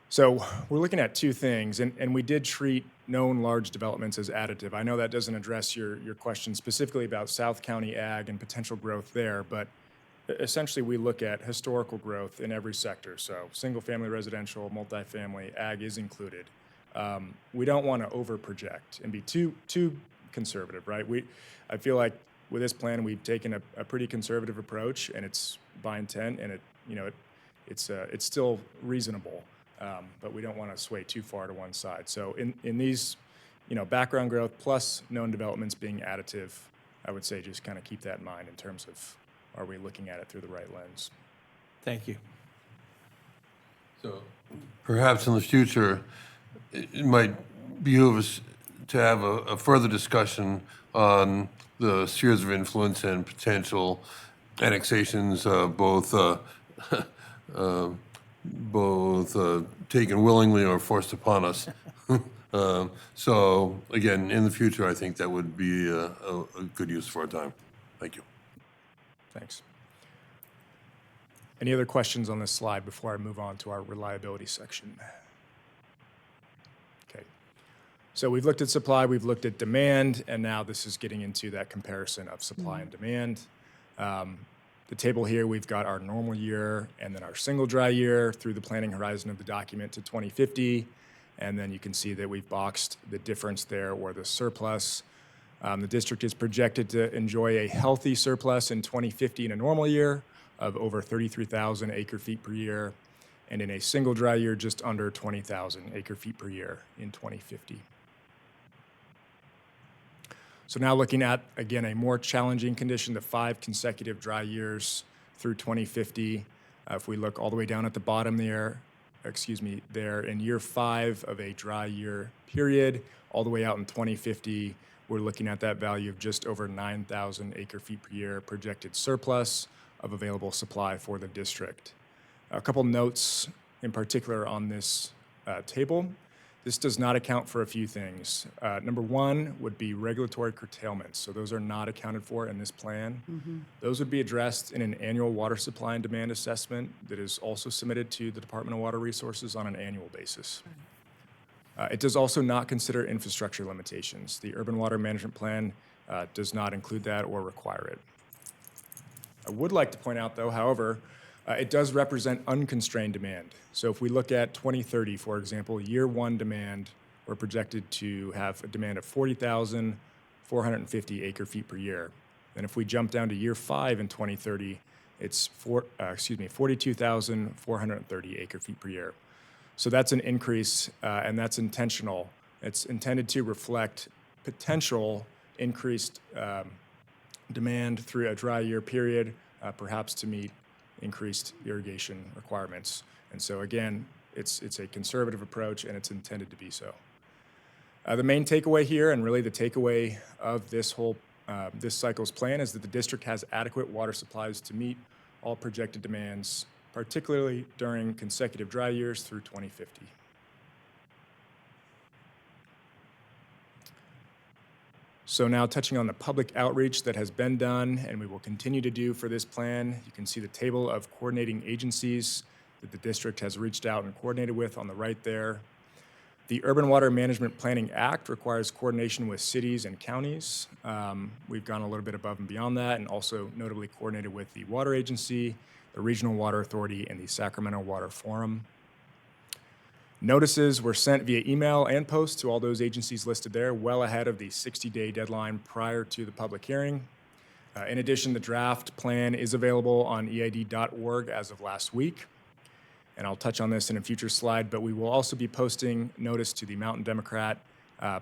So we're looking at two things, and we did treat known large developments as additive. I know that doesn't address your question specifically about South County ag and potential growth there, but essentially we look at historical growth in every sector. So single-family residential, multifamily, ag is included. We don't want to over-project and be too conservative, right? I feel like with this plan, we've taken a pretty conservative approach, and it's by intent, and it's still reasonable. But we don't want to sway too far to one side. So in these, background growth plus known developments being additive, I would say just kind of keep that in mind in terms of, are we looking at it through the right lens? Thank you. So perhaps in the future, it might behoove us to have a further discussion on the spheres of influence and potential annexations, both taken willingly or forced upon us. So again, in the future, I think that would be a good use of our time. Thank you. Thanks. Any other questions on this slide before I move on to our reliability section? Okay. So we've looked at supply, we've looked at demand, and now this is getting into that comparison of supply and demand. The table here, we've got our normal year and then our single dry year through the planning horizon of the document to 2050. And then you can see that we've boxed the difference there, or the surplus. The district is projected to enjoy a healthy surplus in 2050 in a normal year of over 33,000 acre feet per year, and in a single dry year, just under 20,000 acre feet per year in 2050. So now looking at, again, a more challenging condition, the 5 consecutive dry years through 2050. If we look all the way down at the bottom there in year 5 of a dry year period, all the way out in 2050, we're looking at that value of just over 9,000 acre feet per year projected surplus of available supply for the district. A couple notes in particular on this table. This does not account for a few things. Number one would be regulatory curtailments. So those are not accounted for in this plan. Those would be addressed in an annual water supply and demand assessment that is also submitted to the Department of Water Resources on an annual basis. It does also not consider infrastructure limitations. The Urban Water Management Plan does not include that or require it. I would like to point out, though, however, it does represent unconstrained demand. So if we look at 2030, for example, year 1 demand, we're projected to have a demand of 40,450 acre feet per year. And if we jump down to year 5 in 2030, it's 42,430 acre feet per year. So that's an increase, and that's intentional. It's intended to reflect potential increased demand through a dry year period, perhaps to meet increased irrigation requirements. And so again, it's a conservative approach, and it's intended to be so. The main takeaway here, and really the takeaway of this whole this cycle's plan, is that the district has adequate water supplies to meet all projected demands, particularly during consecutive dry years through 2050. So now touching on the public outreach that has been done and we will continue to do for this plan, you can see the table of coordinating agencies that the district has reached out and coordinated with on the right there. The Urban Water Management Planning Act requires coordination with cities and counties. We've gone a little bit above and beyond that, and also notably coordinated with the Water Agency, the Regional Water Authority, and the Sacramento Water Forum. Notices were sent via email and post to all those agencies listed there well ahead of the 60-day deadline prior to the public hearing. In addition, the draft plan is available on eid.org as of last week. And I'll touch on this in a future slide, but we will also be posting notice to the Mountain Democrat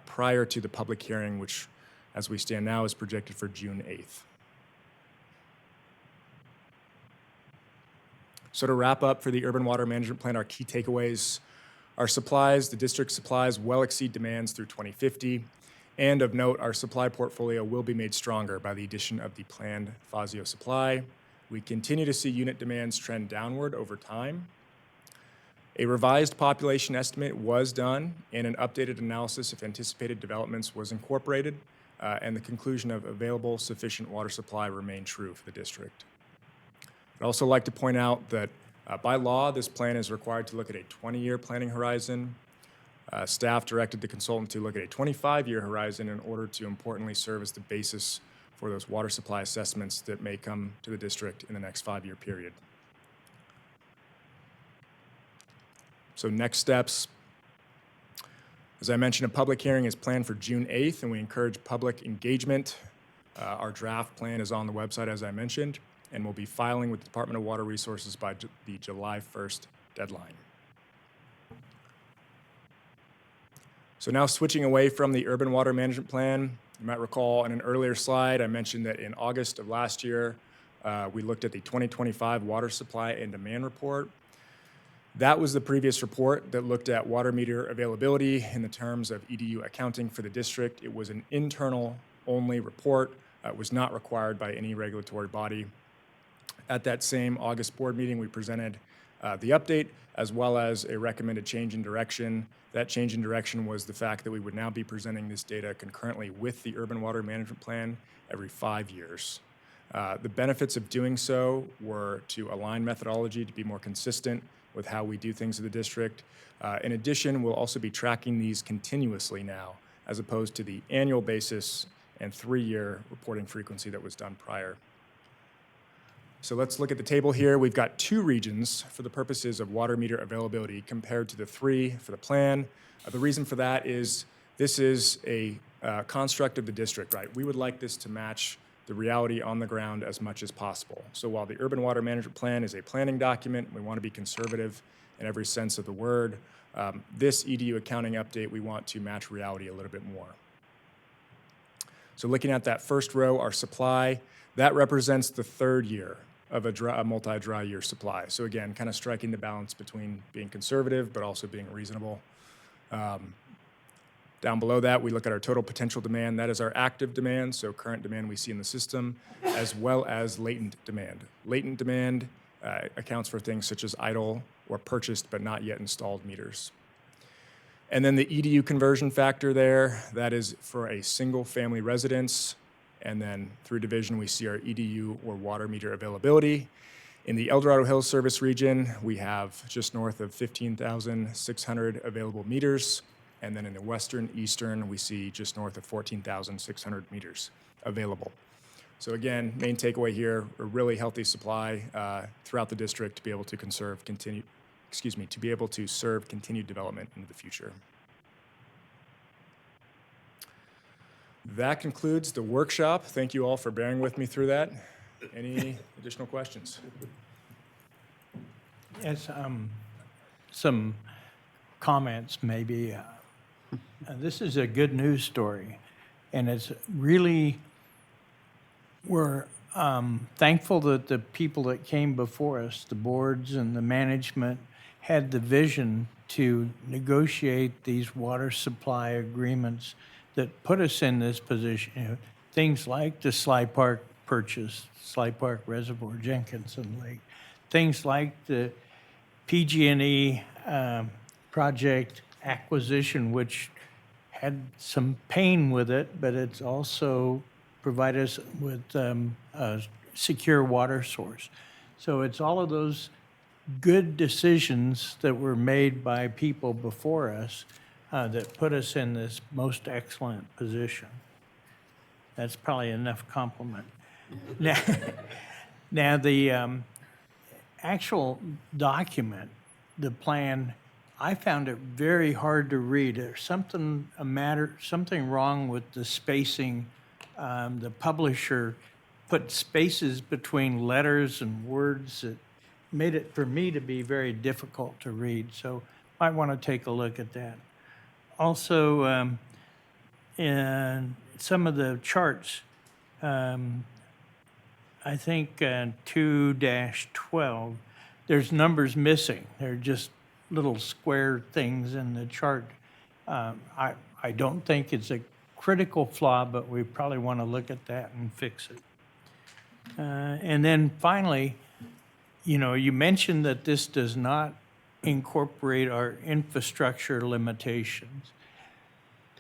prior to the public hearing, which, as we stand now, is projected for June 8th. So to wrap up for the Urban Water Management Plan, our key takeaways: our supplies, the district supplies, well exceed demands through 2050. And of note, our supply portfolio will be made stronger by the addition of the planned FASIO supply. We continue to see unit demands trend downward over time. A revised population estimate was done, and an updated analysis of anticipated developments was incorporated, and the conclusion of available sufficient water supply remained true for the district. I'd also like to point out that by law, this plan is required to look at a 20-year planning horizon. Staff directed the consultant to look at a 25-year horizon in order to importantly serve as the basis for those water supply assessments that may come to the district in the next 5-year period. So next steps. As I mentioned, a public hearing is planned for June 8th, and we encourage public engagement. Our draft plan is on the website, as I mentioned, and we'll be filing with the Department of Water Resources by the July 1st deadline. So now switching away from the urban water management plan, you might recall in an earlier slide, I mentioned that in August of last year, we looked at the 2025 water supply and demand report. That was the previous report that looked at water meter availability in the terms of EDU accounting for the district. It was an internal-only report. It was not required by any regulatory body. At that same August board meeting, we presented the update as well as a recommended change in direction. That change in direction was the fact that we would now be presenting this data concurrently with the urban water management plan every 5 years. The benefits of doing so were to align methodology to be more consistent with how we do things in the district. In addition, we'll also be tracking these continuously now, as opposed to the annual basis and 3-year reporting frequency that was done prior. So let's look at the table here. We've got 2 regions for the purposes of water meter availability compared to the 3 for the plan. The reason for that is this is a construct of the district, right? We would like this to match the reality on the ground as much as possible. So while the urban water management plan is a planning document, we want to be conservative in every sense of the word. This EDU accounting update, we want to match reality a little bit more. So looking at that first row, our supply, that represents the 3rd year of a multi-dry year supply. So again, kind of striking the balance between being conservative but also being reasonable. Down below that, we look at our total potential demand. That is our active demand, so current demand we see in the system, as well as latent demand. Latent demand accounts for things such as idle or purchased but not yet installed meters. And then the EDU conversion factor there, that is for a single family residence. And then through division, we see our EDU or water meter availability. In the El Dorado Hills Service region, we have just north of 15,600 available meters. And then in the western, eastern, we see just north of 14,600 meters available. So again, main takeaway here, a really healthy supply throughout the district to be able to to be able to serve continued development into the future. That concludes the workshop. Thank you all for bearing with me through that. Any additional questions? Yes, some comments maybe. This is a good news story, and it's really, we're thankful that the people that came before us, the boards and the management, had the vision to negotiate these water supply agreements that put us in this position. You know, things like the Sly Park purchase, Sly Park Reservoir, Jenkinson Lake, things like the PG&E project acquisition, which had some pain with it, but it's also provided us with a secure water source. So it's all of those good decisions that were made by people before us that put us in this most excellent position. That's probably enough compliment. Now the actual document, the plan, I found it very hard to read. There's something wrong with the spacing. The publisher put spaces between letters and words that made it for me to be very difficult to read. So I want to take a look at that. Also, in some of the charts, I think 2-12, there's numbers missing. They're just little square things in the chart. I don't think it's a critical flaw, but we probably want to look at that and fix it. And then finally, you mentioned that this does not incorporate our infrastructure limitations.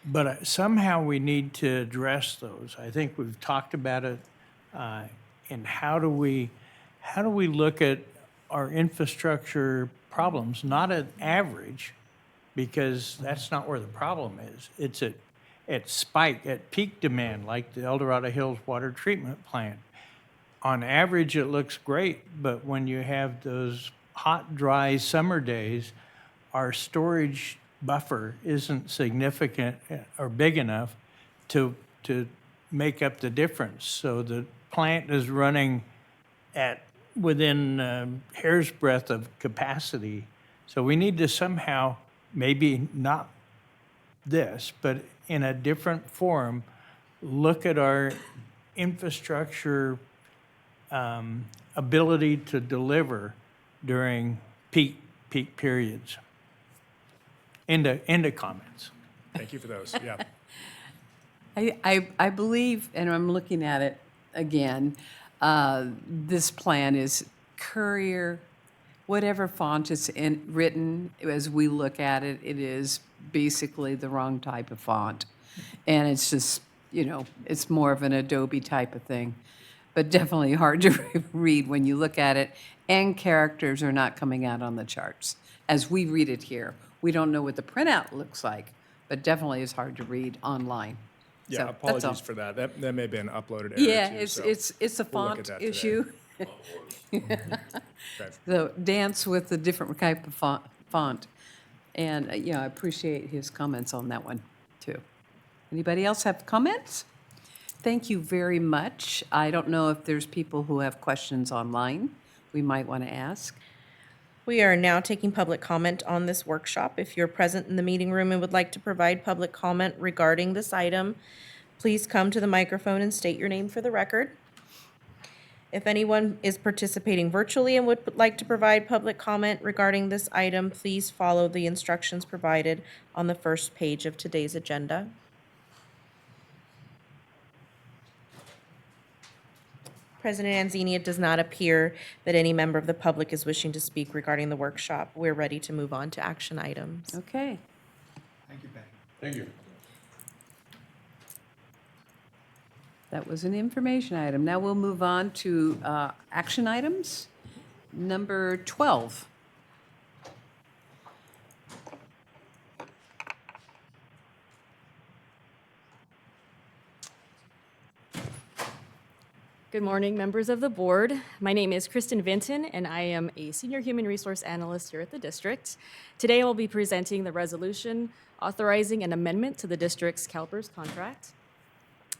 But somehow we need to address those. I think we've talked about it. And how do we look at our infrastructure problems, not at average, because that's not where the problem is. It's at peak demand, like the El Dorado Hills Water Treatment Plant. On average, it looks great, but when you have those hot, dry summer days, our storage buffer isn't significant or big enough to make up the difference. So the plant is running at within hair's breadth of capacity. So we need to somehow, maybe not this, but in a different form, look at our infrastructure ability to deliver during peak periods. End of comments. Thank you for those, yeah. I believe, and I'm looking at it again, this plan is Courier, whatever font it's written, as we look at it, it is basically the wrong type of font. And it's just, it's more of an Adobe type of thing, but definitely hard to read when you look at it, and characters are not coming out on the charts. As we read it here, we don't know what the printout looks like, but definitely is hard to read online. Yeah, So, that's all. apologies for that. That may have been an uploaded error Yeah, too, it's so it's a we'll look at font that today. issue. Okay. So dance with the different type of font. And, I appreciate his comments on that one, too. Anybody else have comments? Thank you very much. I don't know if there's people who have questions online we might want to ask. We are now taking public comment on this workshop. If you're present in the meeting room and would like to provide public comment regarding this item, please come to the microphone and state your name for the record. If anyone is participating virtually and would like to provide public comment regarding this item, please follow the instructions provided on the first page of today's agenda. President Anzini, it does not appear that any member of the public is wishing to speak regarding the workshop. We're ready to move on to action items. Okay. Thank you, Patty. Thank you. That was an information item. Now we'll move on to action items. Number 12. Good morning, members of the board. My name is Kristen Vinton, and I am a Senior Human Resource Analyst here at the district. Today, I'll be presenting the resolution authorizing an amendment to the district's CalPERS contract.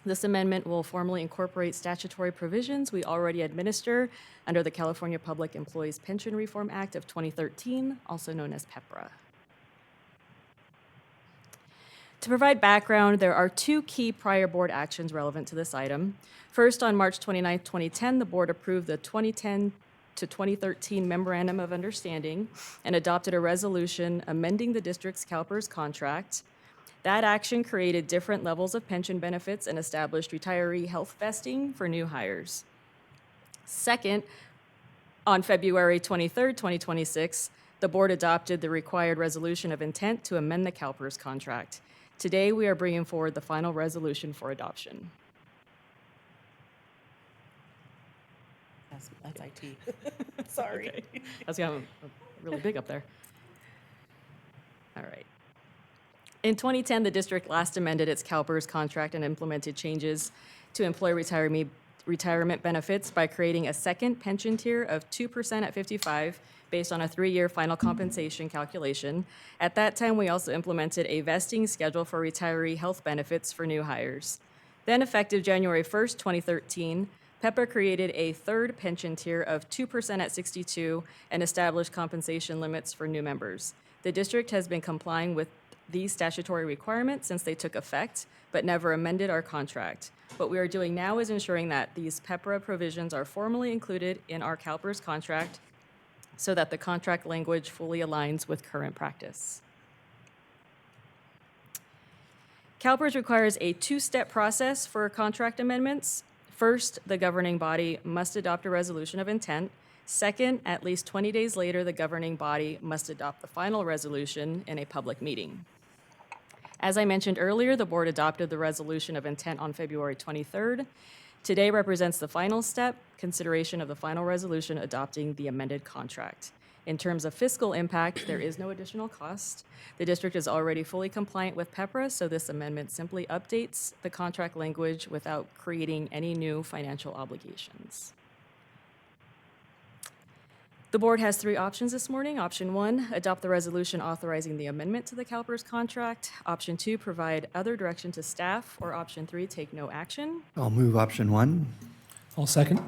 This amendment will formally incorporate statutory provisions we already administer under the California Public Employees Pension Reform Act of 2013, also known as PEPRA. To provide background, there are two key prior board actions relevant to this item. First, on March 29, 2010, the board approved the 2010 to 2013 Memorandum of Understanding and adopted a resolution amending the district's CalPERS contract. That action created different levels of pension benefits and established retiree health vesting for new hires. Second, on February 23, 2026, the board adopted the required resolution of intent to amend the CalPERS contract. Today, we are bringing forward the final resolution for adoption. That's IT. Sorry. Okay. That's got a really big up there. All right. In 2010, the district last amended its CalPERS contract and implemented changes to employee retirement benefits by creating a second pension tier of 2% at 55 based on a 3-year final compensation calculation. At that time, we also implemented a vesting schedule for retiree health benefits for new hires. Then, effective January 1st, 2013, PEPRA created a third pension tier of 2% at 62 and established compensation limits for new members. The district has been complying with these statutory requirements since they took effect, but never amended our contract. What we are doing now is ensuring that these PEPRA provisions are formally included in our CalPERS contract so that the contract language fully aligns with current practice. CalPERS requires a 2-step process for contract amendments. First, the governing body must adopt a resolution of intent. Second, at least 20 days later, the governing body must adopt the final resolution in a public meeting. As I mentioned earlier, the board adopted the resolution of intent on February 23rd. Today represents the final step, consideration of the final resolution adopting the amended contract. In terms of fiscal impact, there is no additional cost. The district is already fully compliant with PEPRA, so this amendment simply updates the contract language without creating any new financial obligations. The board has three options this morning. Option 1, adopt the resolution authorizing the amendment to the CalPERS contract. Option 2, provide other direction to staff. Or Option 3, take no action. I'll move option 1. I'll second.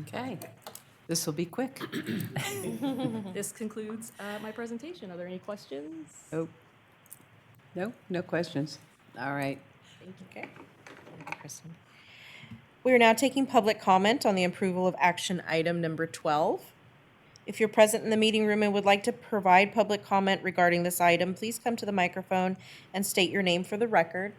Okay. This will be quick. This concludes my presentation. Are there any questions? Oh, no, no questions. All right. Okay. Thank you, Kristen. We are now taking public comment on the approval of action item number 12. If you're present in the meeting room and would like to provide public comment regarding this item, please come to the microphone and state your name for the record.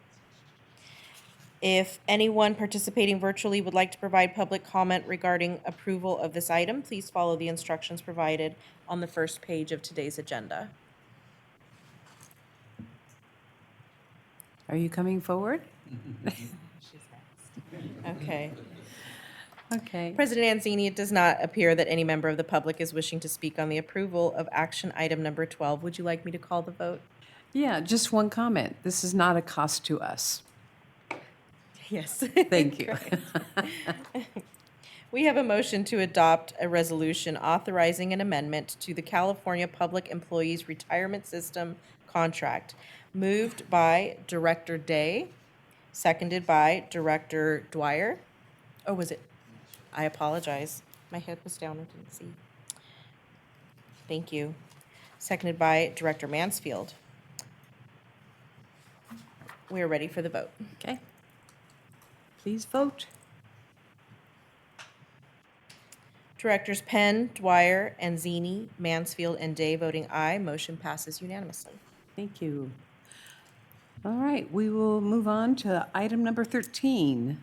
If anyone participating virtually would like to provide public comment regarding approval of this item, please follow the instructions provided on the first page of today's agenda. Are you coming forward? Okay. Okay. President Anzini, it does not appear that any member of the public is wishing to speak on the approval of action item number 12. Would you like me to call the vote? Yeah, just one comment. This is not a cost to us. Yes. Thank you. We have a motion to adopt a resolution authorizing an amendment to the California Public Employees Retirement System contract, moved by Director Day, seconded by Director Dwyer. Oh, was it? I apologize. My head was down, I didn't see. Thank you. Seconded by Director Mansfield. We are ready for the vote. Okay. Please vote. Directors Penn, Dwyer, Anzini, Mansfield, and Day voting aye. Motion passes unanimously. Thank you. All right, we will move on to item number 13.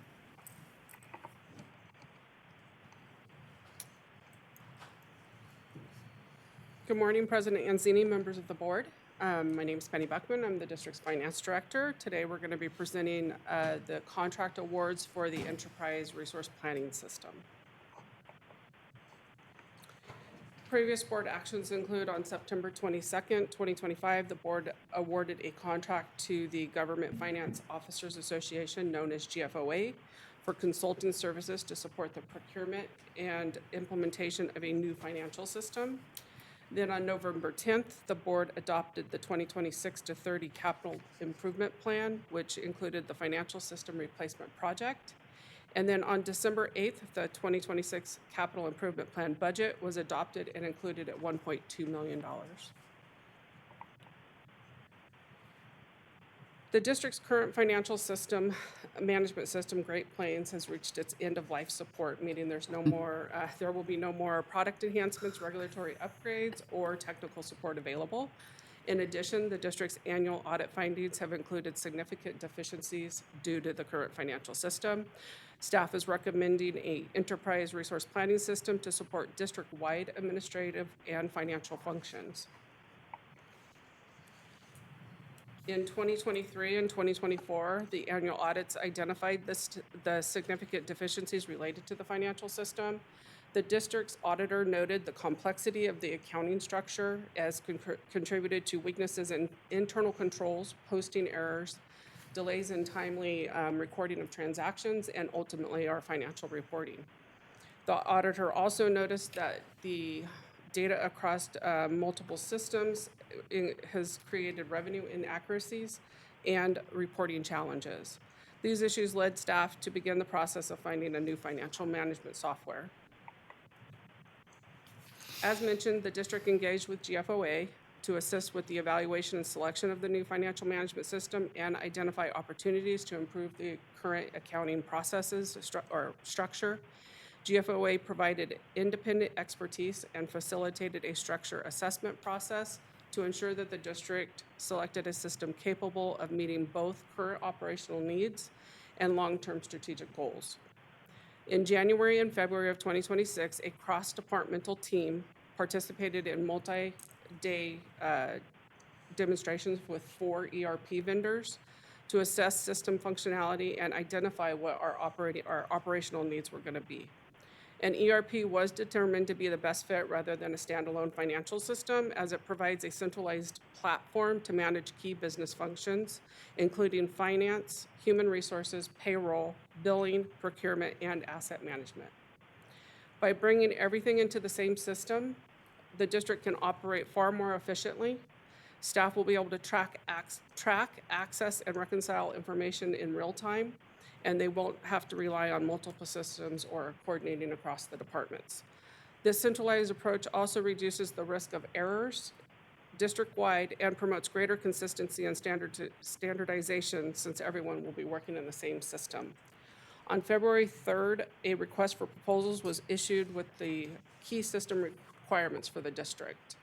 Good morning, President Anzini, members of the board. My name is Penny Buckman. I'm the district's finance director. Today, we're going to be presenting the contract awards for the Enterprise Resource Planning System. Previous board actions include on September 22nd, 2025, the board awarded a contract to the Government Finance Officers Association, known as GFOA, for consulting services to support the procurement and implementation of a new financial system. Then on November 10th, the board adopted the 2026 to 30 capital improvement plan, which included the financial system replacement project. And then on December 8th, the 2026 capital improvement plan budget was adopted and included at $1.2 million. The district's current financial system, management system, Great Plains, has reached its end of life support, meaning there's no more, there will be no more product enhancements, regulatory upgrades, or technical support available. In addition, the district's annual audit findings have included significant deficiencies due to the current financial system. Staff is recommending an enterprise resource planning system to support district-wide administrative and financial functions. In 2023 and 2024, the annual audits identified the significant deficiencies related to the financial system. The district's auditor noted the complexity of the accounting structure as contributed to weaknesses in internal controls, posting errors, delays in timely recording of transactions, and ultimately our financial reporting. The auditor also noticed that the data across multiple systems has created revenue inaccuracies and reporting challenges. These issues led staff to begin the process of finding a new financial management software. As mentioned, the district engaged with GFOA to assist with the evaluation and selection of the new financial management system and identify opportunities to improve the current accounting processes or structure. GFOA provided independent expertise and facilitated a structure assessment process to ensure that the district selected a system capable of meeting both current operational needs and long-term strategic goals. In January and February of 2026, a cross-departmental team participated in multi-day demonstrations with 4 ERP vendors to assess system functionality and identify what our operational needs were going to be. An ERP was determined to be the best fit rather than a standalone financial system, as it provides a centralized platform to manage key business functions, including finance, human resources, payroll, billing, procurement, and asset management. By bringing everything into the same system, the district can operate far more efficiently. Staff will be able to track, access, and reconcile information in real time, and they won't have to rely on multiple systems or coordinating across the departments. This centralized approach also reduces the risk of errors district-wide and promotes greater consistency and standardization, since everyone will be working in the same system. On February 3rd, a request for proposals was issued with the key system requirements for the district.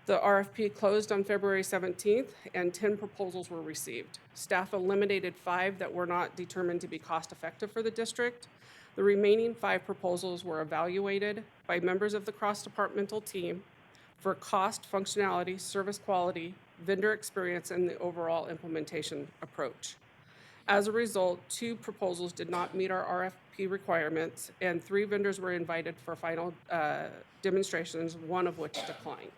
The RFP closed on February 17th, and 10 proposals were received. Staff eliminated 5 that were not determined to be cost-effective for the district. The remaining 5 proposals were evaluated by members of the cross-departmental team for cost, functionality, service quality, vendor experience, and the overall implementation approach. As a result, 2 proposals did not meet our RFP requirements, and 3 vendors were invited for final demonstrations, one of which declined.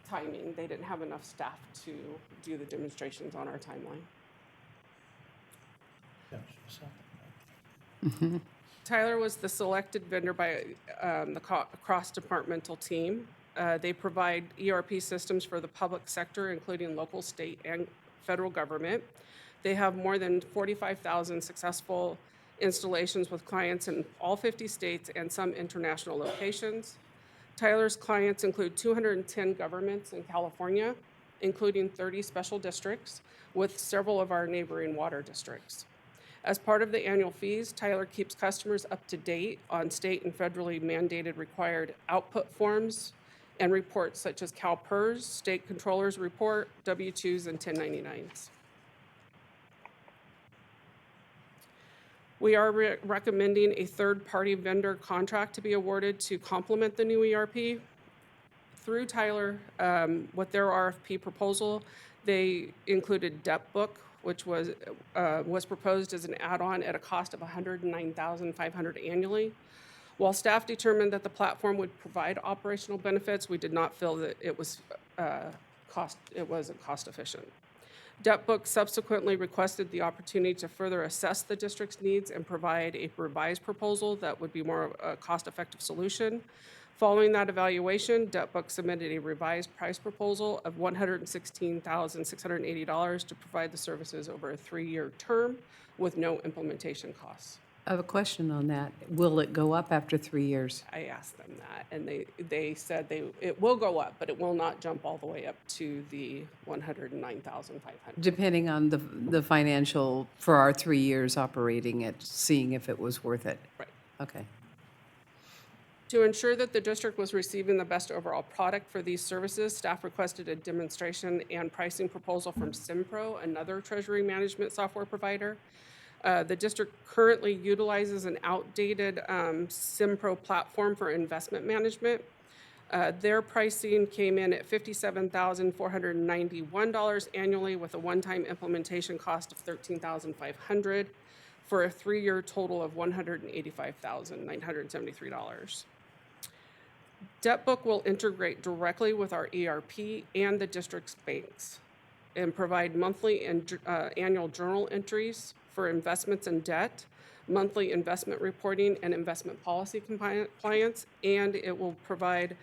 Timing, they didn't have enough staff to do the demonstrations on our timeline. Tyler was the selected vendor by the cross-departmental team. They provide ERP systems for the public sector, including local, state, and federal government. They have more than 45,000 successful installations with clients in all 50 states and some international locations. Tyler's clients include 210 governments in California, including 30 special districts, with several of our neighboring water districts. As part of the annual fees, Tyler keeps customers up to date on state and federally mandated required output forms and reports such as CalPERS, State Controller's Report, W-2s, and 1099s. We are recommending a third-party vendor contract to be awarded to complement the new ERP. Through Tyler, with their RFP proposal, they included DebtBook, which was proposed as an add-on at a cost of $109,500 annually. While staff determined that the platform would provide operational benefits, we did not feel that it was cost efficient. DebtBook subsequently requested the opportunity to further assess the district's needs and provide a revised proposal that would be more of a cost-effective solution. Following that evaluation, DebtBook submitted a revised price proposal of $116,680 to provide the services over a 3-year term with no implementation costs. I have a question on that. Will it go up after 3 years? I asked them that, and they said it will go up, but it will not jump all the way up to the $109,500. Depending on the financial, for our 3 years operating it, seeing if it was worth it? Right. Okay. To ensure that the district was receiving the best overall product for these services, staff requested a demonstration and pricing proposal from Simpro, another treasury management software provider. The district currently utilizes an outdated Simpro platform for investment management. Their pricing came in at $57,491 annually, with a one-time implementation cost of $13,500 for a 3-year total of $185,973. DebtBook will integrate directly with our ERP and the district's banks and provide monthly and annual journal entries for investments and debt, monthly investment reporting and investment policy compliance, and it will provide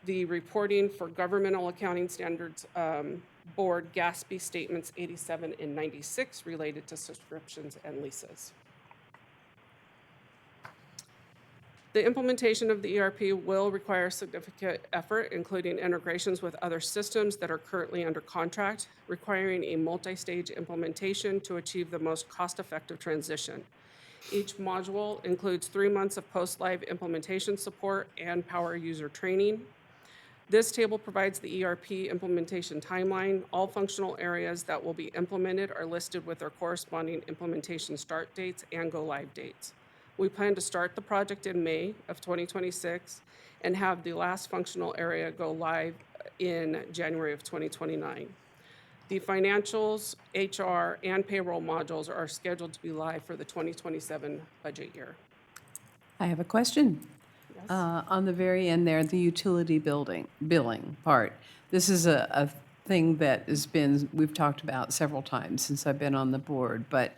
the reporting for Governmental Accounting Standards Board GASB Statements 87 and 96 related to subscriptions and leases. The implementation of the ERP will require significant effort, including integrations with other systems that are currently under contract, requiring a multi-stage implementation to achieve the most cost-effective transition. Each module includes 3 months of post-live implementation support and power user training. This table provides the ERP implementation timeline. All functional areas that will be implemented are listed with their corresponding implementation start dates and go-live dates. We plan to start the project in May of 2026 and have the last functional area go live in January of 2029. The financials, HR, and payroll modules are scheduled to be live for the 2027 budget year. I have a question. On the very end there, the utility billing part. This is a thing that we've talked about several times since I've been on the board, but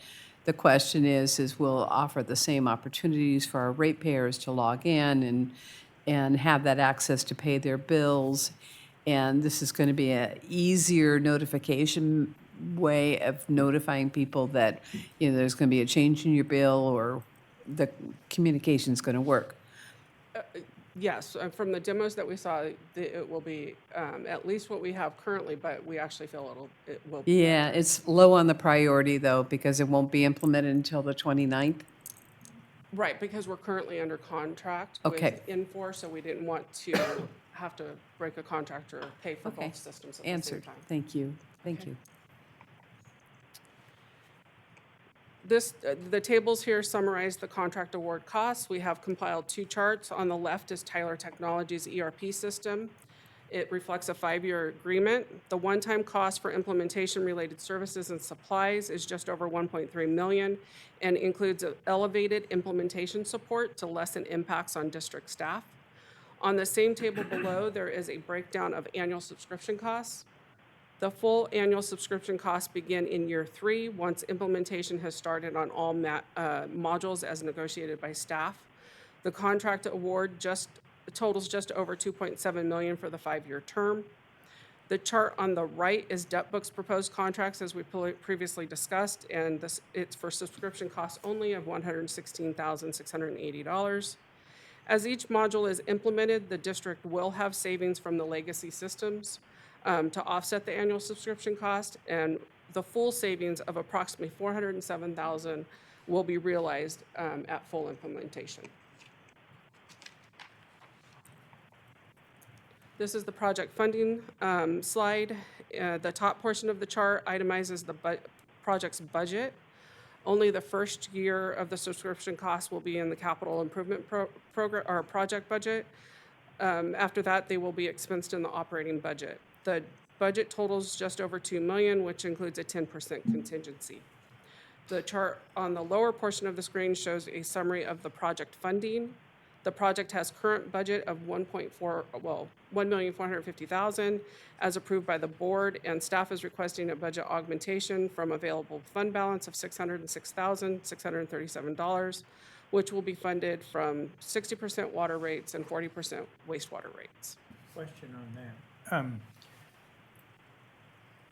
the question is we'll offer the same opportunities for our ratepayers to log in and have that access to pay their bills. And this is going to be an easier notification way of notifying people that, there's going to be a change in your bill or the communication's going to work. Yes, from the demos that we saw, it will be at least what we have currently, but we actually feel it will be. Yeah, it's low on the priority, though, because it won't be implemented until the 29th. Right, because we're currently under contract Okay. with Infor, so we didn't want to have to break a contract or pay for Okay. both systems at the same Answered. time. Thank you. Thank Okay. you. The tables here summarize the contract award costs. We have compiled two charts. On the left is Tyler Technologies' ERP system. It reflects a 5-year agreement. The one-time cost for implementation-related services and supplies is just over $1.3 million and includes elevated implementation support to lessen impacts on district staff. On the same table below, there is a breakdown of annual subscription costs. The full annual subscription costs begin in year 3, once implementation has started on all modules as negotiated by staff. The contract award totals just over $2.7 million for the 5-year term. The chart on the right is DebtBook's proposed contracts, as we previously discussed, and it's for subscription costs only of $116,680. As each module is implemented, the district will have savings from the legacy systems to offset the annual subscription cost, and the full savings of approximately $407,000 will be realized at full implementation. This is the project funding slide. The top portion of the chart itemizes the project's budget. Only the first year of the subscription costs will be in the capital improvement program or project budget. After that, they will be expensed in the operating budget. The budget totals just over $2 million, which includes a 10% contingency. The chart on the lower portion of the screen shows a summary of the project funding. The project has current budget of $1,450,000 as approved by the board, and staff is requesting a budget augmentation from available fund balance of $606,637, which will be funded from 60% water rates and 40% wastewater rates. Question on that.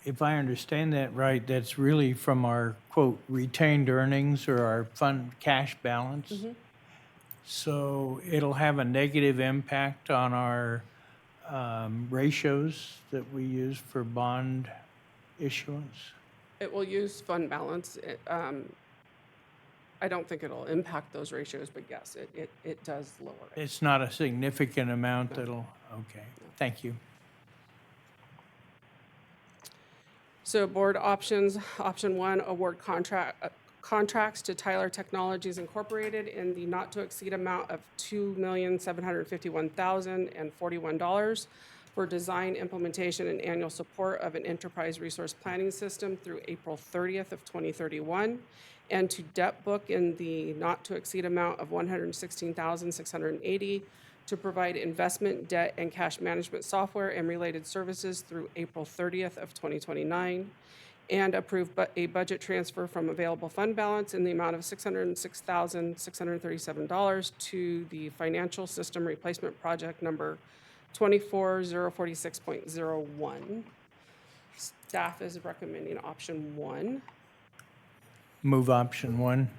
If I understand that right, that's really from our, quote, retained earnings or our fund cash balance? So it'll have a negative impact on our ratios that we use for bond issuance? It will use fund balance. I don't think it'll impact those ratios, but yes, it does lower it. It's not a significant amount that'll, okay, thank you. So board options, option 1, award contracts to Tyler Technologies Incorporated in the not-to-exceed amount of $2,751,041 for design, implementation, and annual support of an enterprise resource planning system through April 30th of 2031, and to DebtBook in the not-to-exceed amount of $116,680 to provide investment, debt, and cash management software and related services through April 30th of 2029, and approve a budget transfer from available fund balance in the amount of $606,637 to the financial system replacement project number 24046.01. Staff is recommending option 1. Move option 1.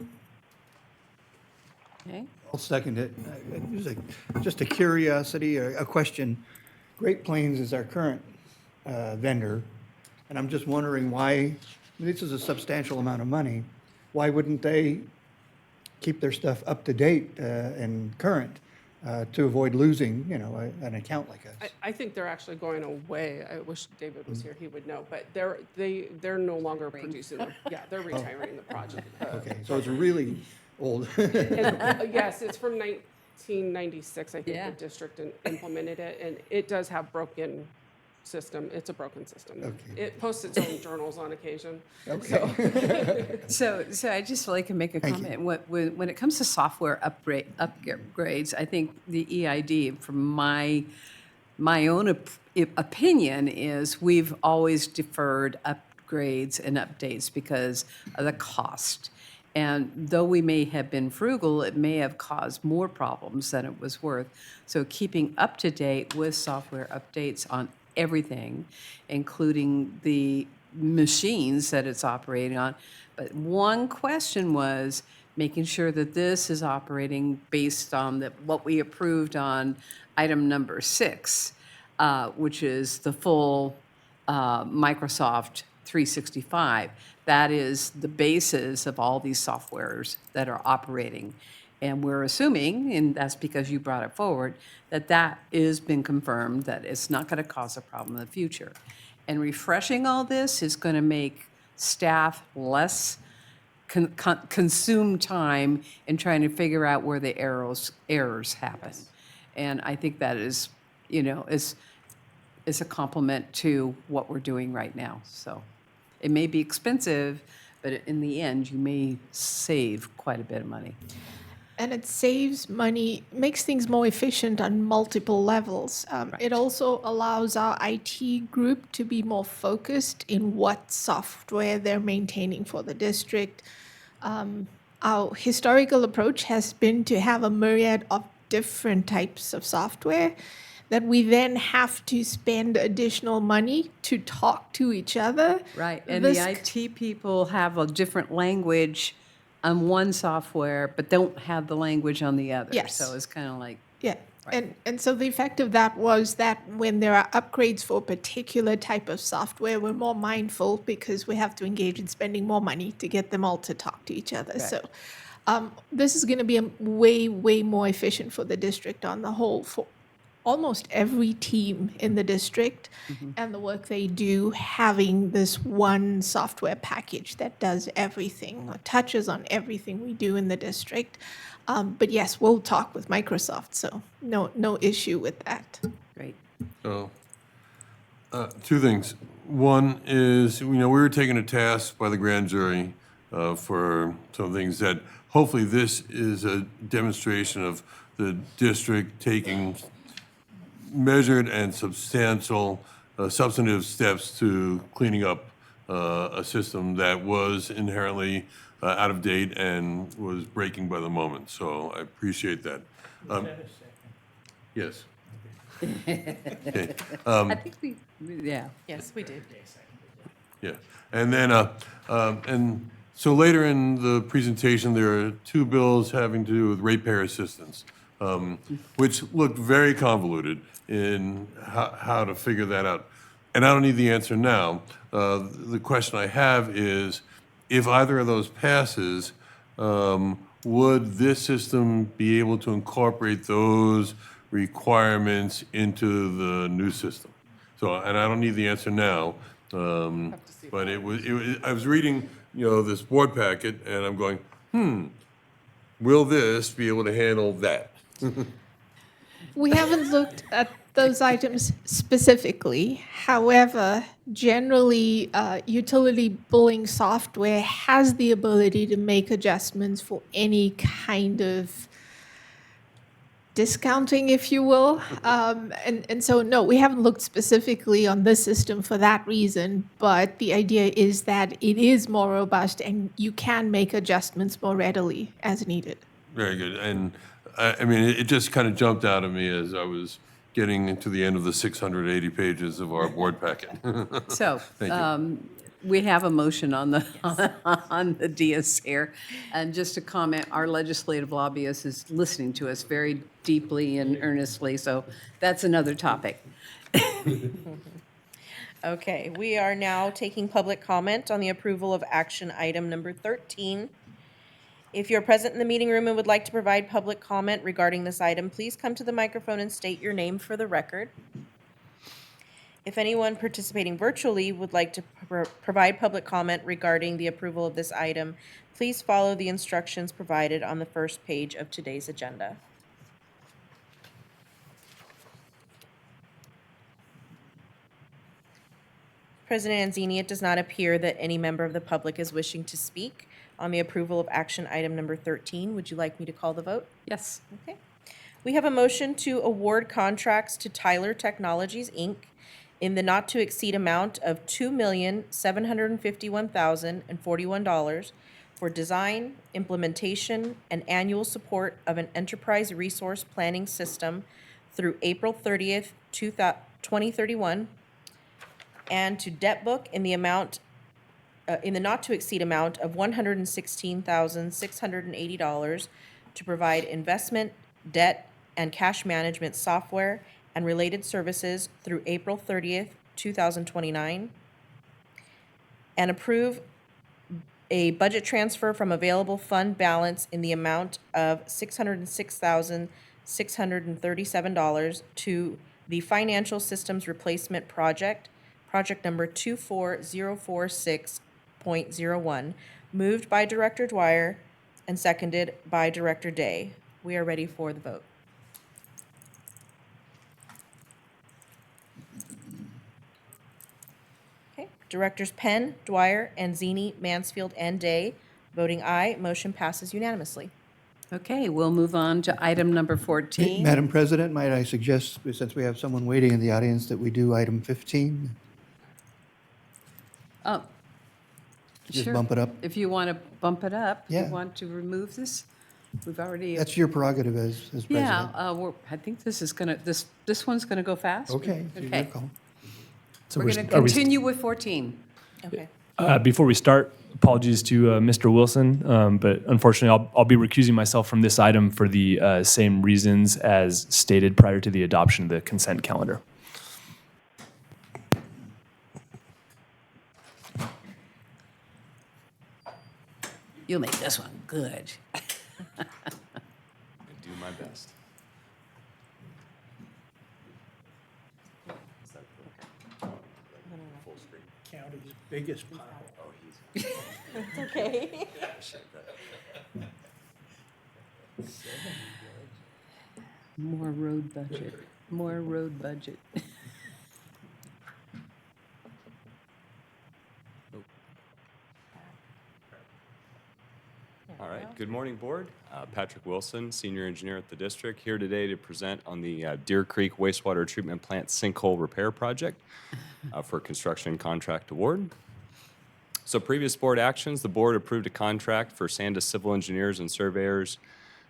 Okay. I'll second it. Just a curiosity, or a question. Great Plains is our current vendor, and I'm just wondering why, this is a substantial amount of money, why wouldn't they keep their stuff up to date and current to avoid losing, an account like us. I think they're actually going away. I wish David was here, he would know, but they're no longer producing them. Yeah, they're retiring the project. Okay, so it's really old. Yes, it's from 1996, I think Yeah. the district implemented it, and it does have broken system. It's a broken system. Okay. It posts its own journals on occasion. Okay. So I just like to make a Thank you. comment. When it comes to software upgrades, I think the EID, from my own opinion, is we've always deferred upgrades and updates because of the cost. And though we may have been frugal, it may have caused more problems than it was worth. So keeping up to date with software updates on everything, including the machines that it's operating on. But one question was making sure that this is operating based on what we approved on item number 6, which is the full Microsoft 365. That is the basis of all these softwares that are operating. And we're assuming, and that's because you brought it forward, that has been confirmed, that it's not going to cause a problem in the future. And refreshing all this is going to make staff less consume time in trying to figure out where the errors happen. And I think that is, is a compliment to what we're doing right now. So it may be expensive, but in the end, you may save quite a bit of money. And it saves money, makes things more efficient on multiple levels. It also allows our IT group to be more focused in what software they're maintaining for the district. Our historical approach has been to have a myriad of different types of software that we then have to spend additional money to talk to each other. Right, and This- the IT people have a different language on one software, but don't have the language on the other. Yes. So it's kind of like, Yeah, and so the effect of that was that when there are upgrades for a particular type of software, we're more mindful because we have to engage in spending more money to get them all to talk to each other. So this is going to be way, way more efficient for the district on the whole, for almost every team in the district and the work they do, having this one software package that does everything, or touches on everything we do in the district. But yes, we'll talk with Microsoft, so no issue with that. great. So, two things. One is, we were taken to task by the grand jury for some things that hopefully this is a demonstration of the district taking measured and substantial substantive steps to cleaning up a system that was inherently out of date and was breaking by the moment. So I appreciate that. Yes. Okay. I think yeah. Yes, we did. Yeah, and then, and so later in the presentation, there are two bills having to do with ratepayer assistance, which looked very convoluted in how to figure that out. And I don't need the answer now. The question I have is, if either of those passes, would this system be able to incorporate those requirements into the new system? So, and I don't need the answer now, but it was, I was reading, this board packet, and I'm going, will this be able to handle that? We haven't looked at those items specifically. However, generally, utility billing software has the ability to make adjustments for any kind of discounting, if you will. And so, no, we haven't looked specifically on this system for that reason, but the idea is that it is more robust and you can make adjustments more readily as needed. Very good. And I mean, it just kind of jumped out at me as I was getting into the end of the 680 pages of our board packet. So, Thank you. we have a motion on the, on the DS here. And just to comment, our legislative lobbyist is listening to us very deeply and earnestly, so that's another topic. Okay, we are now taking public comment on the approval of action item number 13. If you're present in the meeting room and would like to provide public comment regarding this item, please come to the microphone and state your name for the record. If anyone participating virtually would like to provide public comment regarding the approval of this item, please follow the instructions provided on the first page of today's agenda. President Anzini, it does not appear that any member of the public is wishing to speak on the approval of action item number 13. Would you like me to call the vote? Yes. Okay. We have a motion to award contracts to Tyler Technologies, Inc. in the not-to-exceed amount of $2,751,041 for design, implementation, and annual support of an enterprise resource planning system through April 30th, 2031, and to debt book in the amount, in the not-to-exceed amount of $116,680 to provide investment, debt, and cash management software and related services through April 30th, 2029, and approve a budget transfer from available fund balance in the amount of $606,637 to the Financial Systems Replacement Project, project number 24046.01, moved by Director Dwyer and seconded by Director Day. We are ready for the vote. Okay, Directors Penn, Dwyer, Anzini, Mansfield, and Day voting aye. Motion passes unanimously. Okay, we'll move on to item number 14. Madam President, might I suggest, since we have someone waiting in the audience, that we do item 15? Oh, Just sure. bump it up? If you want to bump it up, you Yeah. want to remove this? We've already. That's your prerogative as Yeah, president. I think this is gonna, this one's gonna go fast. Okay, it's your Okay. call. So We're gonna are we- continue with 14. Okay. Before we start, apologies to Mr. Wilson, but unfortunately, I'll be recusing myself from this item for the same reasons as stated prior to the adoption of the consent calendar. You'll make this one good. Do my best. County's biggest pile. Okay. More road budget, more road budget. All right, good morning, Board. Patrick Wilson, Senior Engineer at the District, here today to present on the Deer Creek Wastewater Treatment Plant Sinkhole Repair Project for construction contract award. So previous Board actions, the Board approved a contract for Sandus Civil Engineers and Surveyors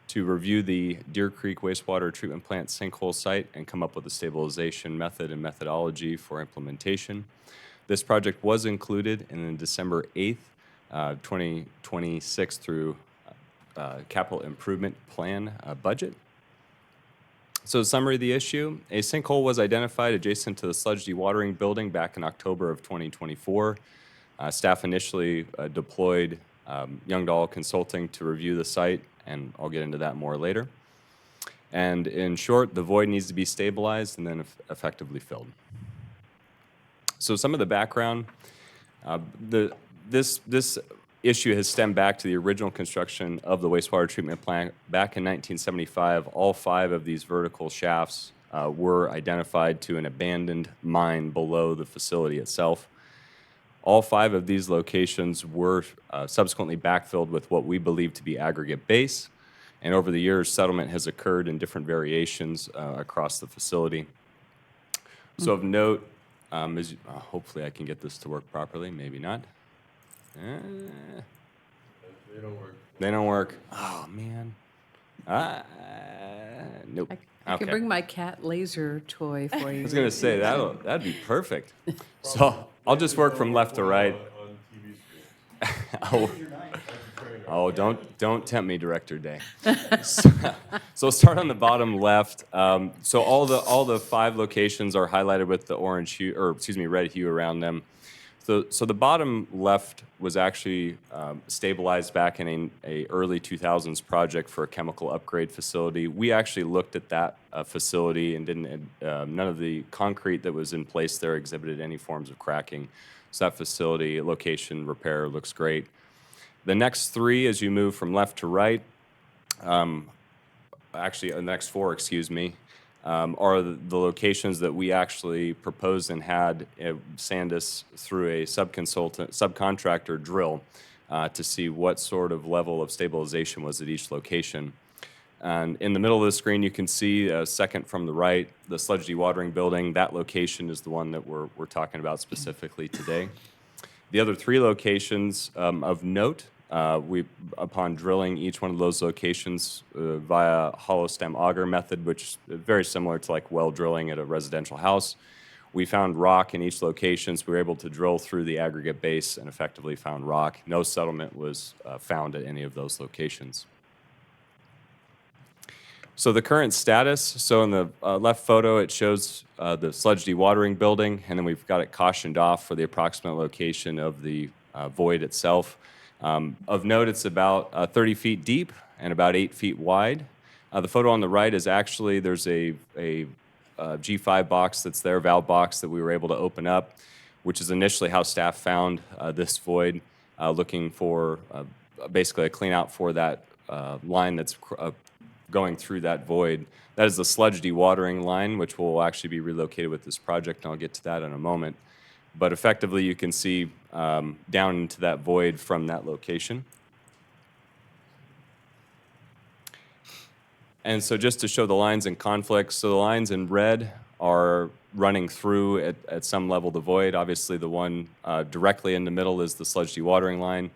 to review the Deer Creek Wastewater Treatment Plant sinkhole site and come up with a stabilization method and methodology for implementation. This project was included in the December 8th, 2026 through capital improvement plan budget. So summary of the issue, a sinkhole was identified adjacent to the sludge dewatering building back in October of 2024. Staff initially deployed Youngdahl Consulting to review the site, and I'll get into that more later. And in short, the void needs to be stabilized and then effectively filled. So some of the background, this issue has stemmed back to the original construction of the wastewater treatment plant back in 1975. All 5 of these vertical shafts were identified to an abandoned mine below the facility itself. All 5 of these locations were subsequently backfilled with what we believe to be aggregate base. And over the years, settlement has occurred in different variations across the facility. So of note, hopefully I can get this to work properly, maybe not. They don't work. They don't work. Oh, man. Nope. I can Okay. bring my cat laser toy for you. I was going to say, that'd be perfect. So I'll just work from left to right. On TV screen. Oh, don't tempt me, Director Day. So we'll start on the bottom left. So all the 5 locations are highlighted with the orange hue, or excuse me, red hue around them. So the bottom left was actually stabilized back in a early 2000s project for a chemical upgrade facility. We actually looked at that facility and didn't, none of the concrete that was in place there exhibited any forms of cracking. So that facility, location, repair looks great. The next three, as you move from left to right, actually, the next four, excuse me, are the locations that we actually proposed and had Sandus through a subcontractor drill to see what sort of level of stabilization was at each location. And in the middle of the screen, you can see second from the right, the sludge dewatering building. That location is the one that we're talking about specifically today. The other three locations of note, upon drilling each one of those locations via hollow stem auger method, which is very similar to like well drilling at a residential house, we found rock in each location, so we were able to drill through the aggregate base and effectively found rock. No settlement was found at any of those locations. So the current status, so in the left photo, it shows the sludge dewatering building, and then we've got it cautioned off for the approximate location of the void itself. Of note, it's about 30 feet deep and about 8 feet wide. The photo on the right is actually, there's a G5 box that's there, valve box that we were able to open up, which is initially how staff found this void, looking for basically a clean out for that line that's going through that void. That is the sludge dewatering line, which will actually be relocated with this project, and I'll get to that in a moment. But effectively, you can see down into that void from that location. And so just to show the lines in conflict, so the lines in red are running through at some level the void. Obviously, the one directly in the middle is the sludge dewatering line.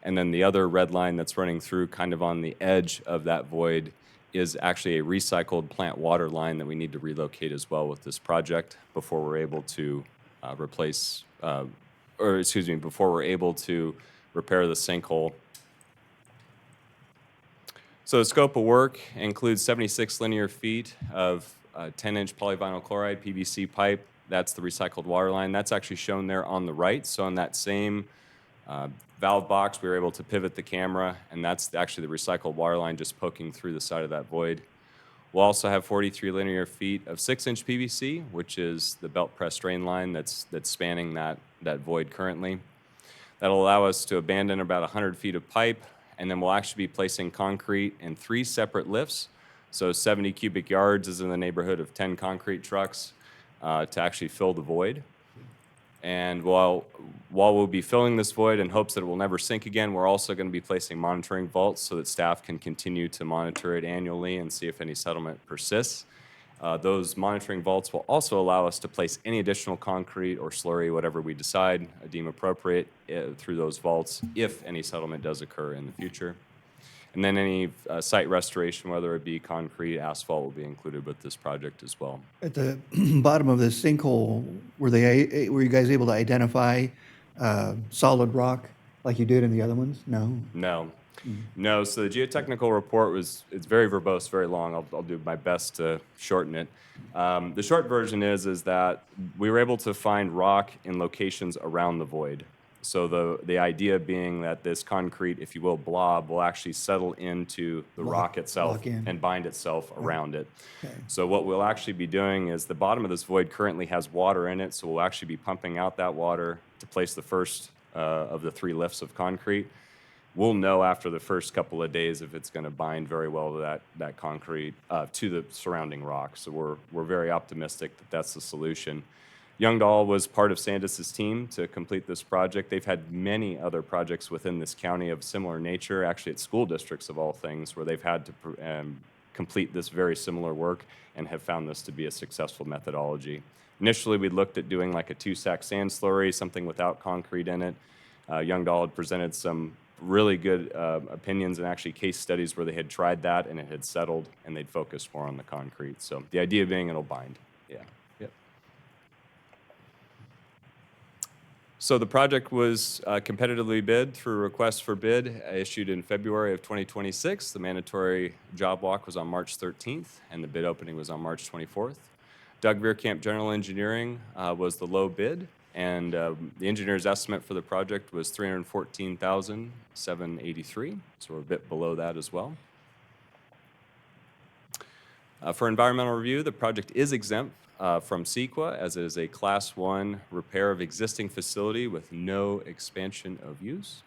And then the other red line that's running through kind of on the edge of that void is actually a recycled plant water line that we need to relocate as well with this project before we're able to before we're able to repair the sinkhole. So the scope of work includes 76 linear feet of 10-inch polyvinyl chloride PVC pipe. That's the recycled water line. That's actually shown there on the right. So in that same valve box, we were able to pivot the camera, and that's actually the recycled water line just poking through the side of that void. We'll also have 43 linear feet of 6-inch PVC, which is the belt press drain line that's spanning that void currently. That'll allow us to abandon about 100 feet of pipe, and then we'll actually be placing concrete in 3 separate lifts. So 70 cubic yards is in the neighborhood of 10 concrete trucks to actually fill the void. And while we'll be filling this void in hopes that it will never sink again, we're also going to be placing monitoring vaults so that staff can continue to monitor it annually and see if any settlement persists. Those monitoring vaults will also allow us to place any additional concrete or slurry, whatever we decide, deem appropriate, through those vaults if any settlement does occur in the future. And then any site restoration, whether it be concrete, asphalt, will be included with this project as well. At the bottom of this sinkhole, were you guys able to identify solid rock like you did in the other ones? No? No. No, so the geotechnical report it's very verbose, very long. I'll do my best to shorten it. The short version is that we were able to find rock in locations around the void. So the idea being that this concrete, if you will, blob will actually settle into the rock itself and bind itself around it. Okay. So what we'll actually be doing is the bottom of this void currently has water in it, so we'll actually be pumping out that water to place the first of the 3 lifts of concrete. We'll know after the first couple of days if it's going to bind very well to that concrete, to the surrounding rock. So we're very optimistic that that's the solution. Youngdahl was part of Sandus's team to complete this project. They've had many other projects within this county of similar nature, actually at school districts of all things, where they've had to complete this very similar work and have found this to be a successful methodology. Initially, we looked at doing like a 2-sack sand slurry, something without concrete in it. Youngdahl had presented some really good opinions and actually case studies where they had tried that and it had settled and they'd focused more on the concrete. So the idea being it'll bind. Yeah. Yep. So the project was competitively bid through request for bid issued in February of 2026. The mandatory job walk was on March 13th and the bid opening was on March 24th. Doug Veerkamp General Engineering was the low bid. And the engineer's estimate for the project was $314,783, so we're a bit below that as well. For environmental review, the project is exempt from CEQA, as it is a Class 1 repair of existing facility with no expansion of use.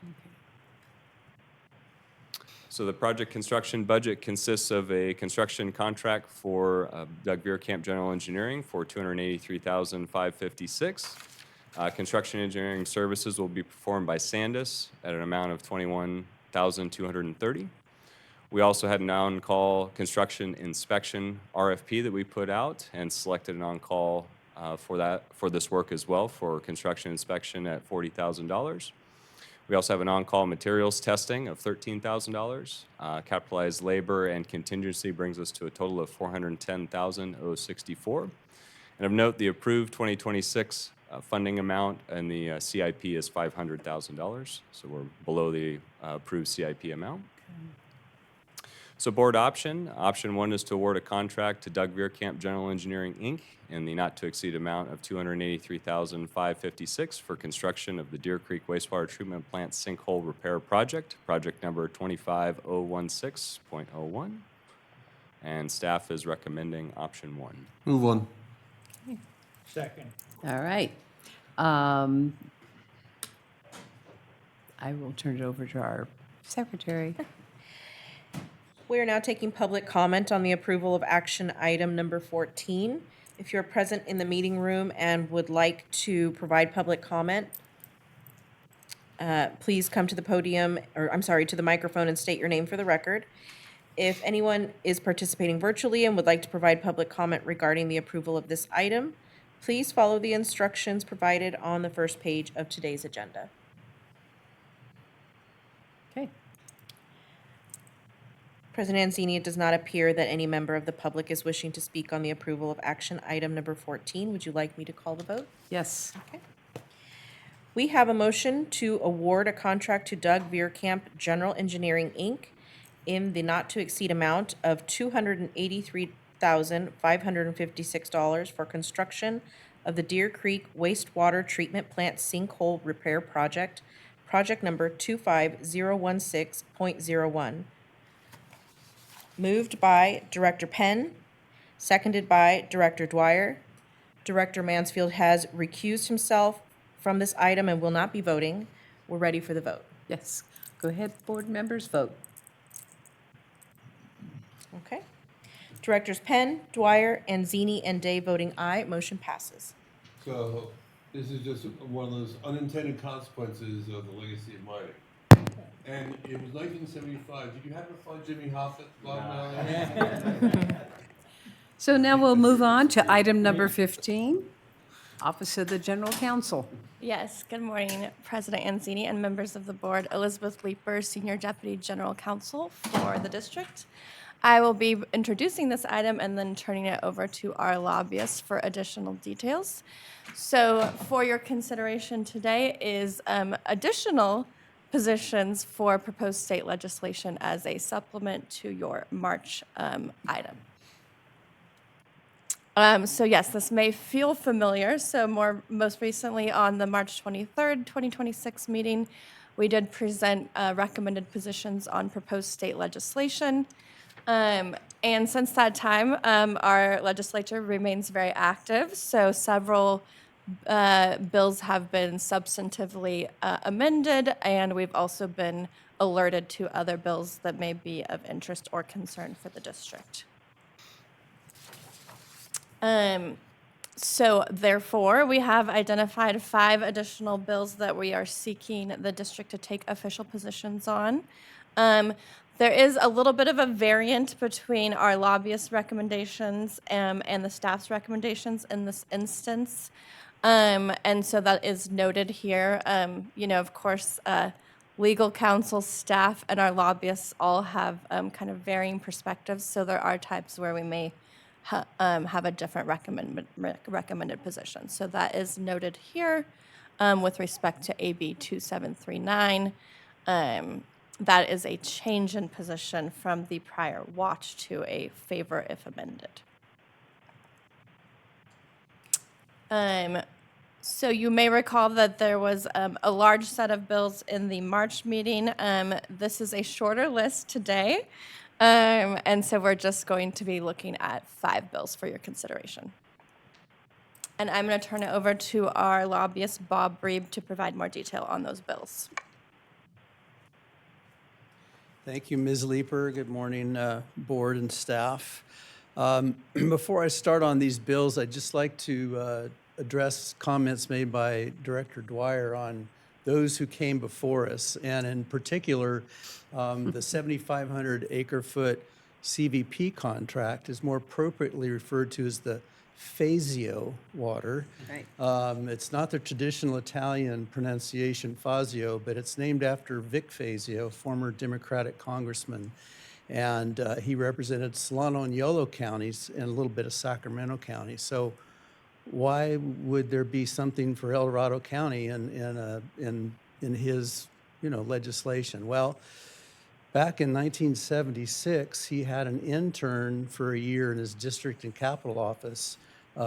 So the project construction budget consists of a construction contract for Doug Veerkamp General Engineering for $283,556. Construction engineering services will be performed by Sandus at an amount of $21,230. We also had an on-call construction inspection RFP that we put out and selected an on-call for this work as well for construction inspection at $40,000. We also have an on-call materials testing of $13,000. Capitalized labor and contingency brings us to a total of $410,064. And of note, the approved 2026 funding amount in the CIP is $500,000, so we're below the approved CIP amount. So board option 1 is to award a contract to Doug Veerkamp General Engineering, Inc. in the not-to-exceed amount of $283,556 for construction of the Deer Creek Wastewater Treatment Plant Sinkhole Repair Project, project number 25016.01. And staff is recommending option 1. Move on. Second. All right. I will turn it over to our secretary. We are now taking public comment on the approval of action item number 14. If you're present in the meeting room and would like to provide public comment, please come to the podium, or I'm sorry, to the microphone and state your name for the record. If anyone is participating virtually and would like to provide public comment regarding the approval of this item, please follow the instructions provided on the first page of today's agenda. Okay. President Anzini, it does not appear that any member of the public is wishing to speak on the approval of action item number 14. Would you like me to call the vote? Yes. Okay. We have a motion to award a contract to Doug Veerkamp General Engineering, Inc. in the not-to-exceed amount of $283,556 for construction of the Deer Creek Wastewater Treatment Plant Sinkhole Repair Project, project number 25016.01. Moved by Director Penn, seconded by Director Dwyer. Director Mansfield has recused himself from this item and will not be voting. We're ready for the vote. Yes. Go ahead, board members, vote. Okay. Directors Penn, Dwyer, Anzini, and Day voting aye. Motion passes. So this is just one of those unintended consequences of the legacy of mining. And it was 1975. Did you happen to find Jimmy Hoffa floating down there? So now we'll move on to item number 15, Office of the General Counsel. Yes, good morning, President Anzini and members of the board. Elizabeth Leeper, Senior Deputy General Counsel for the district. I will be introducing this item and then turning it over to our lobbyist for additional details. So for your consideration today is additional positions for proposed state legislation as a supplement to your March item. So yes, this may feel familiar. So most recently on the March 23rd, 2026 meeting, we did present recommended positions on proposed state legislation. And since that time, our legislature remains very active. So several bills have been substantively amended, and we've also been alerted to other bills that may be of interest or concern for the district. So therefore, we have identified 5 additional bills that we are seeking the district to take official positions on. There is a little bit of a variant between our lobbyist recommendations and the staff's recommendations in this instance. And so that is noted here. Of course, legal counsel, staff, and our lobbyists all have kind of varying perspectives. So there are types where we may have a different recommended position. So that is noted here with respect to AB 2739. That is a change in position from the prior watch to a favor if amended. So you may recall that there was a large set of bills in the March meeting. This is a shorter list today. And so we're just going to be looking at 5 bills for your consideration. And I'm going to turn it over to our lobbyist, Bob Breeb, to provide more detail on those bills. Thank you, Ms. Leeper. Good morning, board and staff. Before I start on these bills, I'd just like to address comments made by Director Dwyer on those who came before us, and in particular, the 7,500 acre-foot CVP contract is more appropriately referred to as the Fazio water. Right. It's not the traditional Italian pronunciation Fazio, but it's named after Vic Fazio, former Democratic congressman. And he represented Solano and Yolo counties and a little bit of Sacramento County. So why would there be something for El Dorado County in his legislation? Well, back in 1976, he had an intern for a year in his district and capital office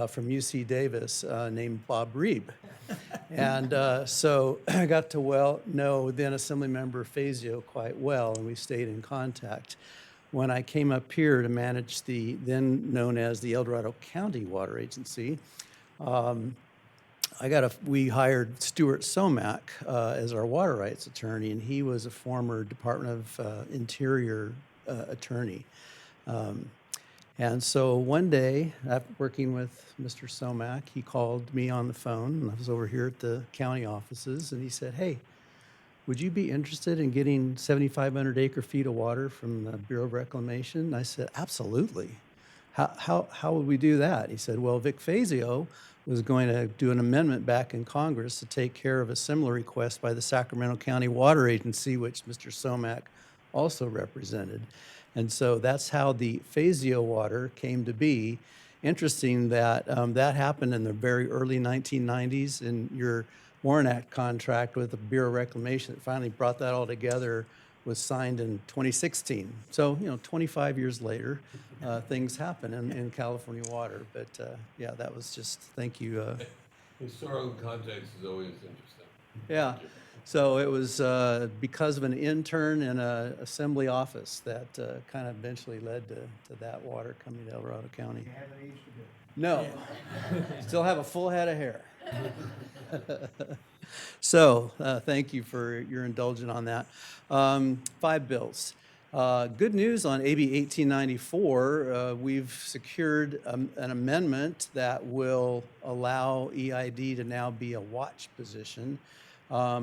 from UC Davis named Bob Reeb. And so I got to know then Assemblymember Fazio quite well, and we stayed in contact. When I came up here to manage the then known as the El Dorado County Water Agency, we hired Stuart Somack as our water rights attorney, and he was a former Department of Interior attorney. And so one day, after working with Mr. Somack, he called me on the phone, and I was over here at the county offices, and he said, "Hey, would you be interested in getting 7,500 acre feet of water from the Bureau of Reclamation?" And I said, "Absolutely. How would we do that?" He said, "Well, Vic Fazio was going to do an amendment back in Congress to take care of a similar request by the Sacramento County Water Agency, which Mr. Somack also represented." And so that's how the Fazio water came to be. Interesting that that happened in the very early 1990s, and your Warren Act contract with the Bureau of Reclamation that finally brought that all together was signed in 2016. So, 25 years later, things happen in California water. But yeah, that was just, thank you. Historical context is always interesting. Yeah. So it was because of an intern in an assembly office that kind of eventually led to that water coming to El Dorado County. You haven't aged a bit. No. Still have a full head of hair. So thank you for your indulgence on that. 5 bills. Good news on AB 1894. We've secured an amendment that will allow EID to now be a watch position.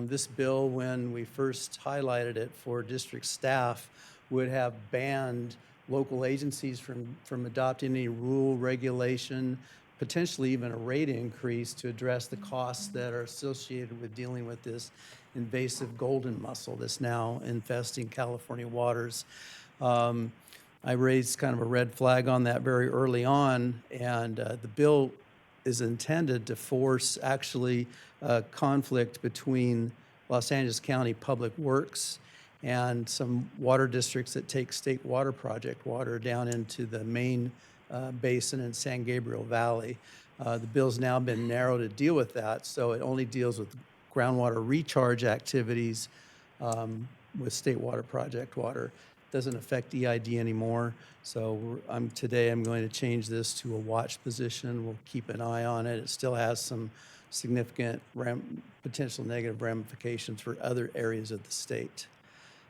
This bill, when we first highlighted it for district staff, would have banned local agencies from adopting any rule, regulation, potentially even a rate increase to address the costs that are associated with dealing with this invasive golden mussel that's now infesting California waters. I raised kind of a red flag on that very early on, and the bill is intended to force actually a conflict between Los Angeles County Public Works and some water districts that take state water project water down into the main basin in San Gabriel Valley. The bill's now been narrowed to deal with that, so it only deals with groundwater recharge activities with state water project water. Doesn't affect EID anymore, so today I'm going to change this to a watch position. We'll keep an eye on it. It still has some significant potential negative ramifications for other areas of the state.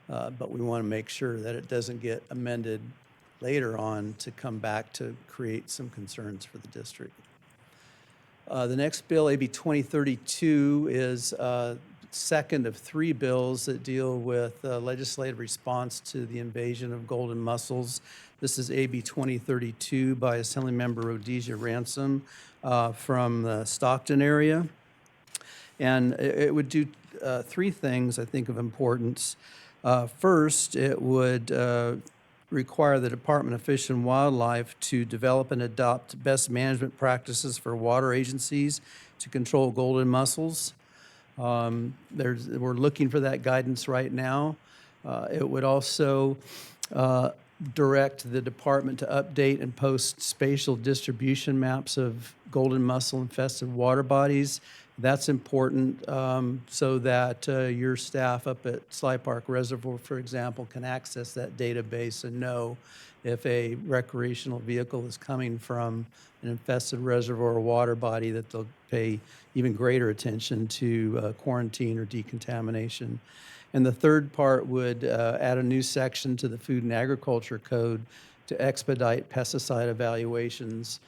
But we want to make sure that it doesn't get amended later on to come back to create some concerns for the district. The next bill, AB 2032, is second of 3 bills that deal with legislative response to the invasion of golden mussels. This is AB 2032 by Assemblymember Rhodesia Ransom from the Stockton area. And it would do 3 things, I think, of importance. First, it would require the Department of Fish and Wildlife to develop and adopt best management practices for water agencies to control golden mussels. We're looking for that guidance right now. It would also direct the department to update and post spatial distribution maps of golden mussel infested water bodies That's important so that your staff up at Sly Park Reservoir, for example, can access that database and know if a recreational vehicle is coming from an infested reservoir or water body, that they'll pay even greater attention to quarantine or decontamination. And the third part would add a new section to the Food and Agriculture Code to expedite pesticide evaluations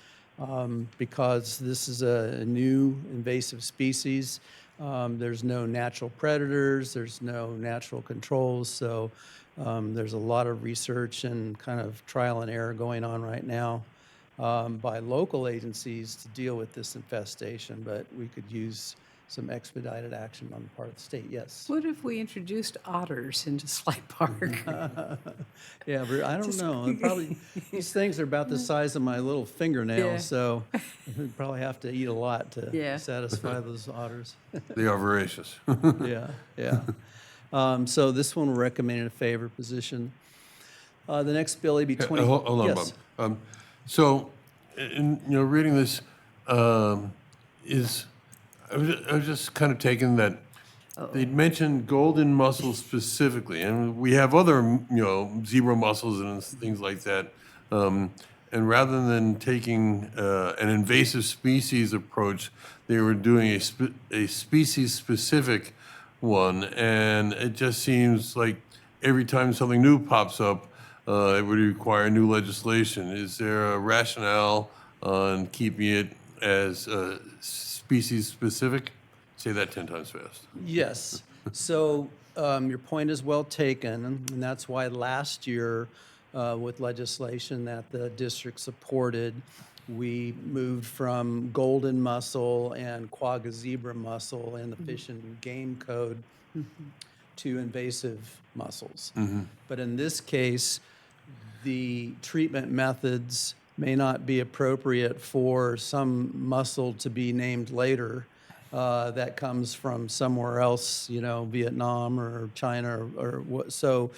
because this is a new invasive species. There's no natural predators, there's no natural controls, so there's a lot of research and kind of trial and error going on right now by local agencies to deal with this infestation, but we could use some expedited action on the part of the state, yes. What if we introduced otters into Sly Park? Yeah, but I don't know. Probably, these things are about the size of my little fingernail, Yeah. so we probably have to eat a lot to Yeah. satisfy those otters. They are voracious. Yeah, yeah. So this one we're recommending a favor position. The next bill, AB 20. Hold on, Yes. Bob. So, reading this I was just kind of taken that they'd mentioned golden mussels specifically, and we have other, zebra mussels and things like that. And rather than taking an invasive species approach, they were doing a species-specific one, and it just seems like every time something new pops up, it would require new legislation. Is there a rationale on keeping it as species-specific? Say that 10 times fast. Yes. So your point is well taken, and that's why last year, with legislation that the district supported, we moved from golden mussel and quagga zebra mussel in the Fish and Game Code to invasive mussels. But in this case, the treatment methods may not be appropriate for some mussel to be named later that comes from somewhere else, Vietnam or China or what. So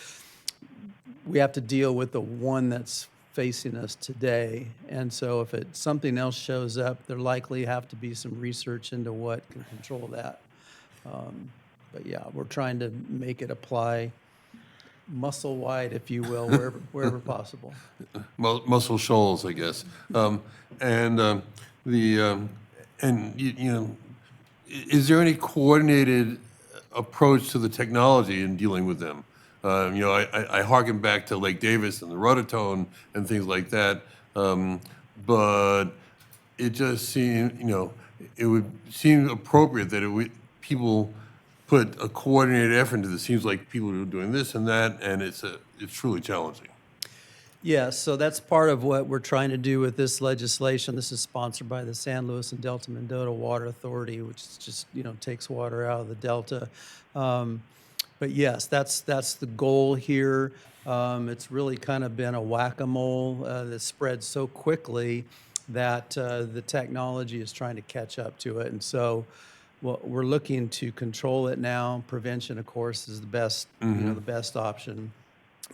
we have to deal with the one that's facing us today. And so if something else shows up, there likely have to be some research into what can control that. But yeah, we're trying to make it apply muscle-wide, if you will, wherever possible. Mussel shoals, I guess. Is there any coordinated approach to the technology in dealing with them? I harken back to Lake Davis and the rototone and things like that, but it just seemed, it would seem appropriate that people put a coordinated effort into this. It seems like people are doing this and that, and it's truly challenging. Yeah, so that's part of what we're trying to do with this legislation. This is sponsored by the San Luis and Delta Mendota Water Authority, which is just, takes water out of the Delta. But yes, that's the goal here. It's really kind of been a whack-a-mole that spread so quickly that the technology is trying to catch up to it. And so we're looking to control it now. Prevention, of course, is the best, the best option.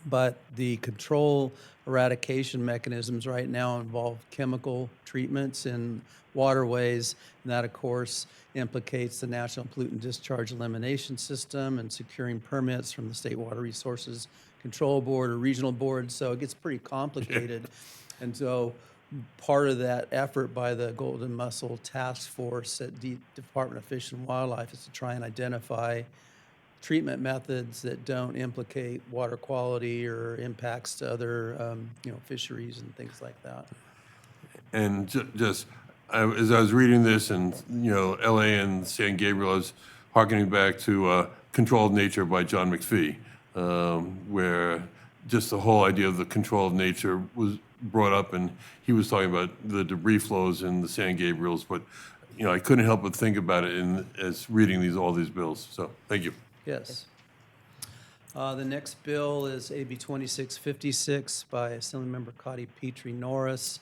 But the control eradication mechanisms right now involve chemical treatments in waterways, and that, of course, implicates the National Pollutant Discharge Elimination System and securing permits from the State Water Resources Control Board or regional boards, so it gets pretty complicated. And so part of that effort by the Golden Mussel Task Force at the Department of Fish and Wildlife is to try and identify treatment methods that don't implicate water quality or impacts to other, fisheries and things like that. And as I was reading this, and L.A. and San Gabriel, I was harkening back to Controlled Nature by John McPhee, where just the whole idea of the control of nature was brought up, and he was talking about the debris flows in the San Gabriels. But I couldn't help but think about it as reading all these bills. So thank you. Yes. The next bill is AB 2656 by Assemblymember Cotty Petrie Norris.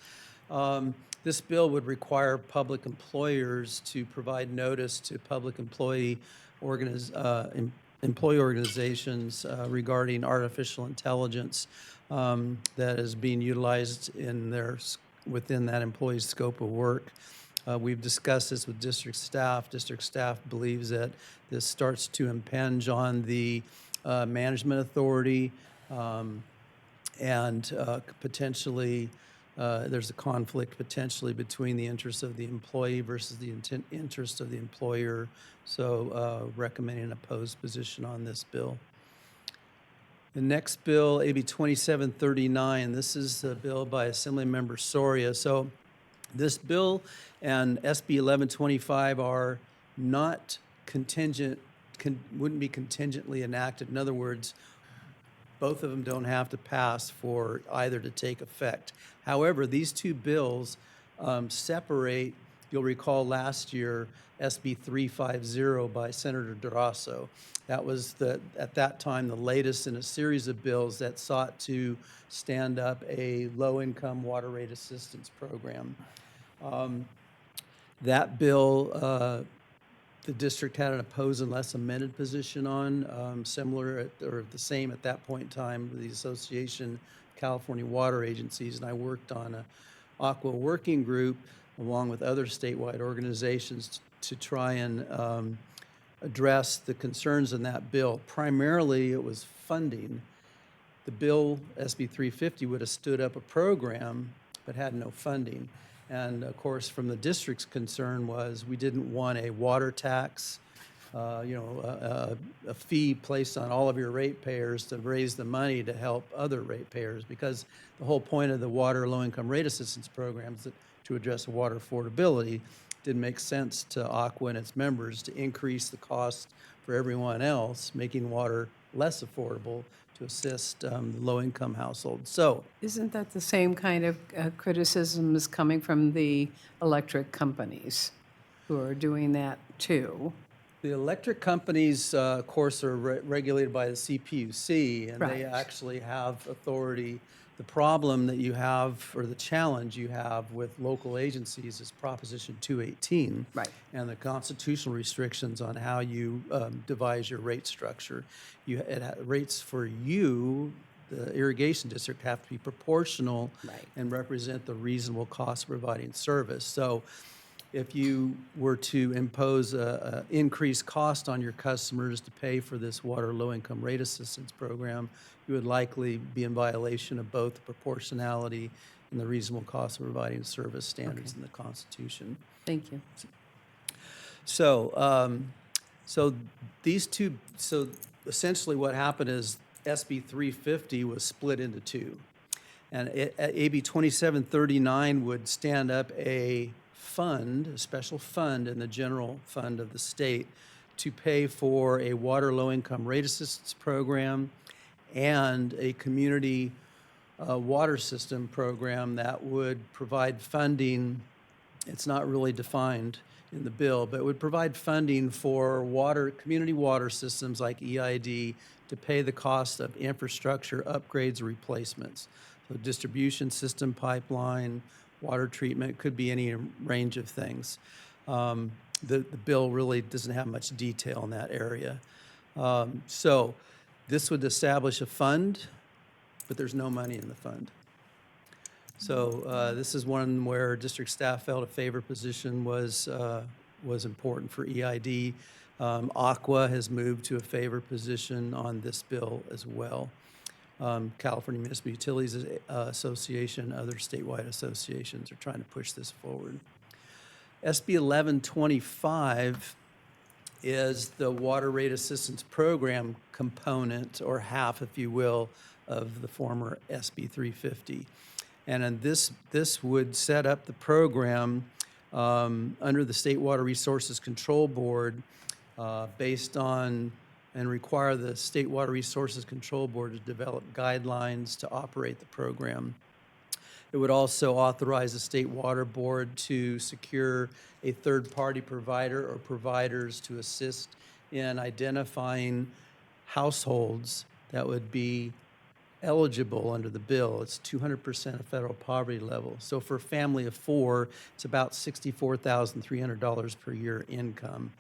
This bill would require public employers to provide notice to public employee organizations regarding artificial intelligence that is being utilized within that employee's scope of work. We've discussed this with district staff. District staff believes that this starts to impinge on the management authority, and potentially there's a conflict potentially between the interests of the employee versus the interest of the employer. So recommending an opposed position on this bill. The next bill, AB 2739, this is a bill by Assemblymember Soria. So this bill and SB 1125 are not contingent, wouldn't be contingently enacted. In other words, both of them don't have to pass for either to take effect. However, these two bills separate. You'll recall last year, SB 350 by Senator Dorado. That was, at that time, the latest in a series of bills that sought to stand up a low-income water rate assistance program. That bill, the district had an opposed unless amended position on, similar or the same at that point in time with the Association of California Water Agencies, and I worked on a Aqua working group along with other statewide organizations to try and address the concerns in that bill. Primarily, it was funding. The bill, SB 350, would have stood up a program but had no funding. And of course, from the district's concern was we didn't want a water tax, a fee placed on all of your ratepayers to raise the money to help other ratepayers, because the whole point of the water low-income rate assistance program is to address water affordability. Didn't make sense to Aqua and its members to increase the cost for everyone else, making water less affordable to assist low-income households. So, Isn't that the same kind of criticisms coming from the electric companies who are doing that too? the electric companies, of course, are regulated by the CPUC, and they Right. actually have authority. The problem that you have, or the challenge you have with local agencies is Proposition 218. Right. And the constitutional restrictions on how you devise your rate structure. Rates for you, the irrigation district, have to be proportional Right. and represent the reasonable cost of providing service. So if you were to impose a increased cost on your customers to pay for this water low-income rate assistance program, you would likely be in violation of both the proportionality and the reasonable cost of providing service standards in the Constitution. Thank you. So, so these two, so essentially what happened is SB 350 was split into two. And AB 2739 would stand up a fund, a special fund in the general fund of the state to pay for a water low-income rate assistance program and a community water system program that would provide funding. It's not really defined in the bill, but it would provide funding for community water systems like EID to pay the cost of infrastructure upgrades or replacements. So distribution system, pipeline, water treatment, could be any range of things. The bill really doesn't have much detail in that area. So this would establish a fund, but there's no money in the fund. So this is one where district staff felt a favor position was important for EID. Aqua has moved to a favor position on this bill as well. California Municipal Utilities Association, other statewide associations are trying to push this forward. SB 1125 is the water rate assistance program component, or half, if you will, of the former SB 350. And then this would set up the program under the State Water Resources Control Board based on and require the State Water Resources Control Board to develop guidelines to operate the program. It would also authorize the State Water Board to secure a third-party provider or providers to assist in identifying households that would be eligible under the bill. It's 200% of federal poverty level. So for a family of four, it's about $64,300 per year income.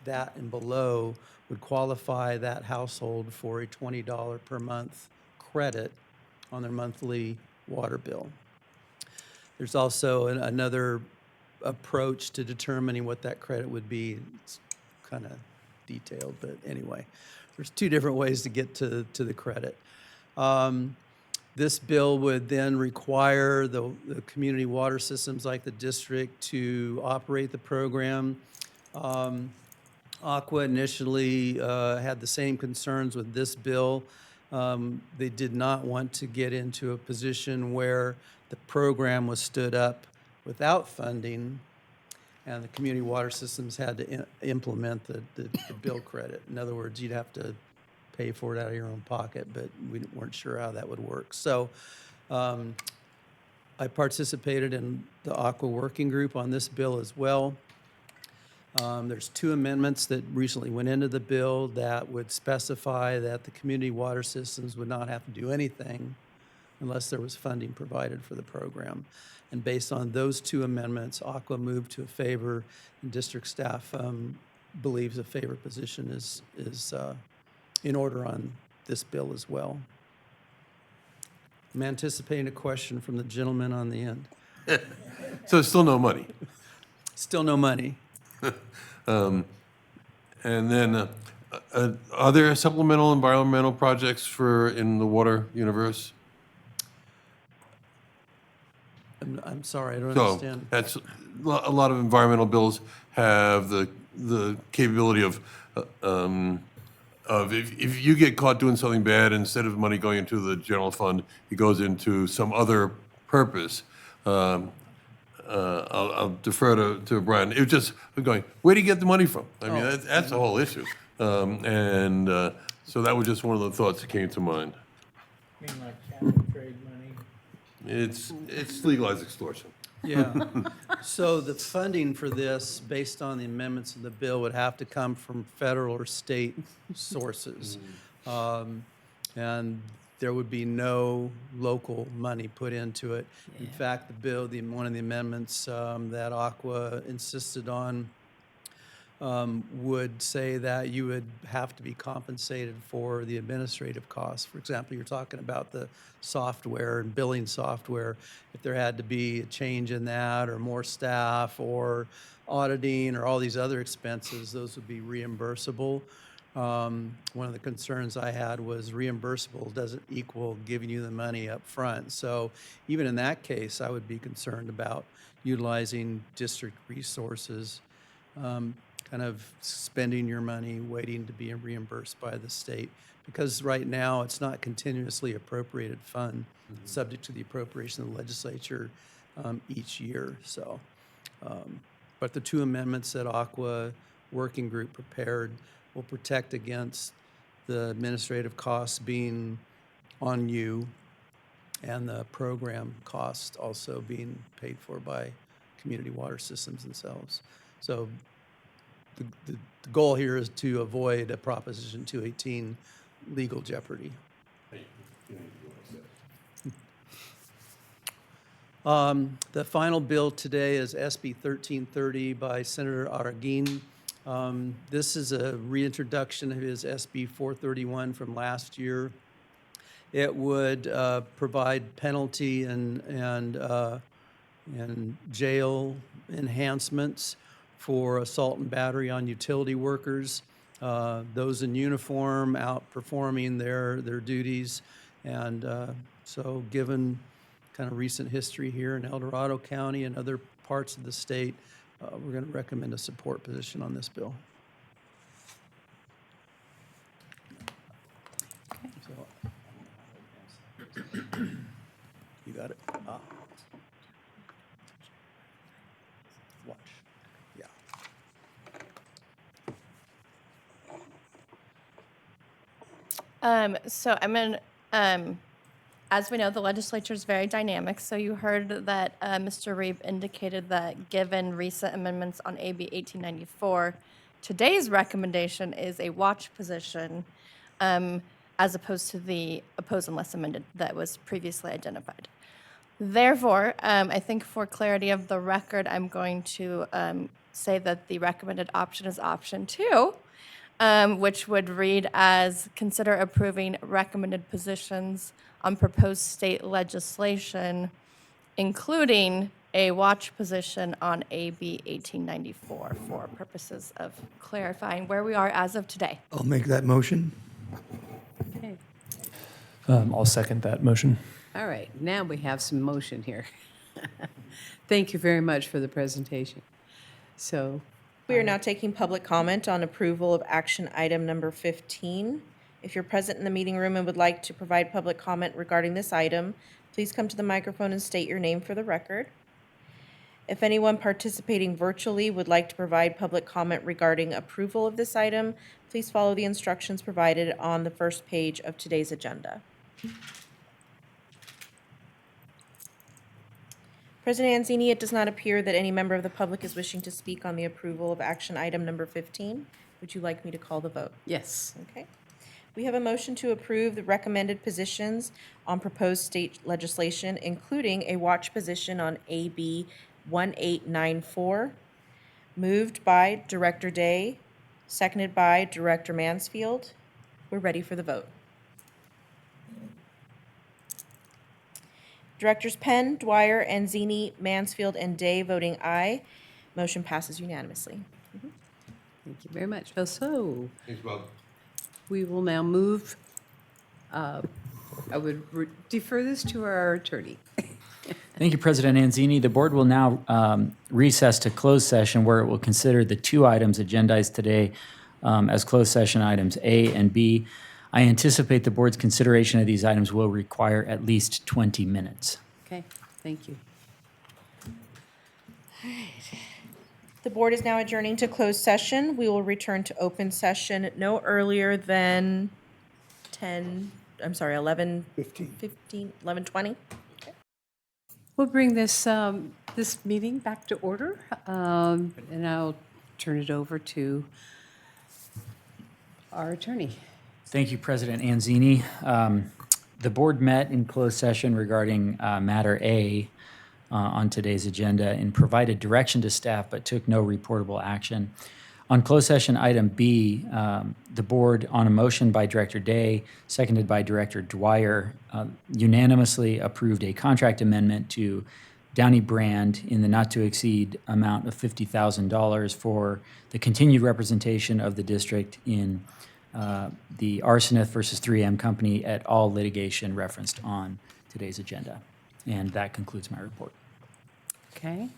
That and below would qualify that household for a $20 per month credit on their monthly water bill. There's also another approach to determining what that credit would be. It's kind of detailed, but anyway, there's two different ways to get to the credit. This bill would then require the community water systems like the district to operate the program. Aqua initially had the same concerns with this bill. They did not want to get into a position where the program was stood up without funding and the community water systems had to implement the bill credit. In other words, you'd have to pay for it out of your own pocket, but we weren't sure how that would work. So I participated in the Aqua Working Group on this bill as well. There's two amendments that recently went into the bill that would specify that the community water systems would not have to do anything unless there was funding provided for the program. And based on those two amendments, Aqua moved to a favor, and district staff believes a favor position is in order on this bill as well. I'm anticipating a question from the gentleman on the end. So still no money. Still no money. And then, are there supplemental environmental projects in the water universe? I'm sorry, I don't So understand. that's a lot of environmental bills have the capability of if you get caught doing something bad, instead of money going into the general fund, it goes into some other purpose. I'll defer to Brian. It was just going, where do you get the money from? I mean, that's the whole issue. So that was just one of the thoughts that came to mind. I mean, like cap and trade money. It's legalized extortion. Yeah. So the funding for this, based on the amendments in the bill, would have to come from federal or state sources. And there would be no local money put into it. In fact, the bill, one of the amendments that Aqua insisted on would say that you would have to be compensated for the administrative costs. For example, you're talking about the software and billing software. If there had to be a change in that or more staff or auditing or all these other expenses, those would be reimbursable. One of the concerns I had was reimbursable doesn't equal giving you the money up front. So even in that case, I would be concerned about utilizing district resources, kind of spending your money, waiting to be reimbursed by the state. Because right now, it's not continuously appropriated fund, subject to the appropriation of the legislature each year. So, but the two amendments that Aqua Working Group prepared will protect against the administrative costs being on you and the program cost also being paid for by community water systems themselves. So the goal here is to avoid a Proposition 218 legal jeopardy. The final bill today is SB 1330 by Senator Arreguín. This is a reintroduction of his SB 431 from last year. It would provide penalty and jail enhancements for assault and battery on utility workers, those in uniform out performing their duties. And so given kind of recent history here in El Dorado County and other parts of the state, we're going to recommend a support position on this bill. You got it? Watch. Yeah. So I'm in, as we know, the legislature is very dynamic. So you heard that Mr. Reeb indicated that given recent amendments on AB 1894, today's recommendation is a watch position as opposed to the oppose unless amended that was previously identified. Therefore, I think for clarity of the record, I'm going to say that the recommended option is option 2, which would read as consider approving recommended positions on proposed state legislation, including a watch position on AB 1894 for purposes of clarifying where we are as of today. I'll make that motion. Okay. I'll second that motion. All right, now we have some motion here. Thank you very much for the presentation. So, We are now taking public comment on approval of action item number 15. If you're present in the meeting room and would like to provide public comment regarding this item, please come to the microphone and state your name for the record. If anyone participating virtually would like to provide public comment regarding approval of this item, please follow the instructions provided on the first page of today's agenda. President Anzini, it does not appear that any member of the public is wishing to speak on the approval of action item number 15. Would you like me to call the vote? yes. Okay. We have a motion to approve the recommended positions on proposed state legislation, including a watch position on AB 1894, moved by Director Day, seconded by Director Mansfield. We're ready for the vote. Directors Penn, Dwyer, Anzini, Mansfield, and Day voting aye. Motion passes unanimously. Thank you very much. So, Thanks, Bob. we will now move, I would defer this to our attorney. Thank you, President Anzini. The board will now recess to closed session where it will consider the two items agendized today as closed session items A and B. I anticipate the board's consideration of these items will require at least 20 minutes. Okay, thank you. The board is now adjourning to closed session. We will return to open session no earlier than 11:20. We'll bring this, this meeting back to order, and I'll turn it over to our attorney. Thank you, President Anzini. The board met in closed session regarding matter A on today's agenda and provided direction to staff but took no reportable action. On closed session item B, the board, on a motion by Director Day, seconded by Director Dwyer, unanimously approved a contract amendment to Downey Brand in the not-to-exceed amount of $50,000 for the continued representation of the district in the Arsonist versus 3M Company et al. Litigation referenced on today's agenda. And that concludes my report. Okay.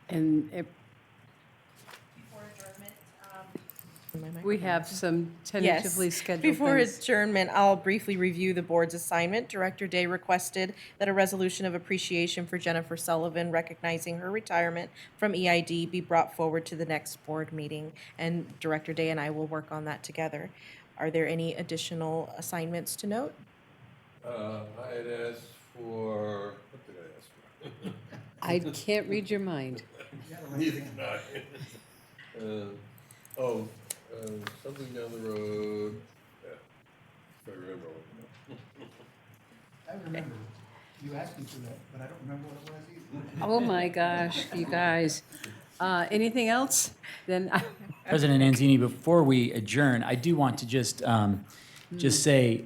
And we have some tentatively scheduled Before things. adjournment, I'll briefly review the board's assignment. Director Day requested that a resolution of appreciation for Jennifer Sullivan recognizing her retirement from EID be brought forward to the next board meeting, and Director Day and I will work on that together. Are there any additional assignments to note? I had asked for, what did I ask for? I can't read your mind. Neither can I. Something down the road. Yeah, if I remember. I remember. You asked me for that, but I don't remember what it was either. Oh, my gosh, you guys. Anything else? Then, President Anzini, before we adjourn, I do want to just say,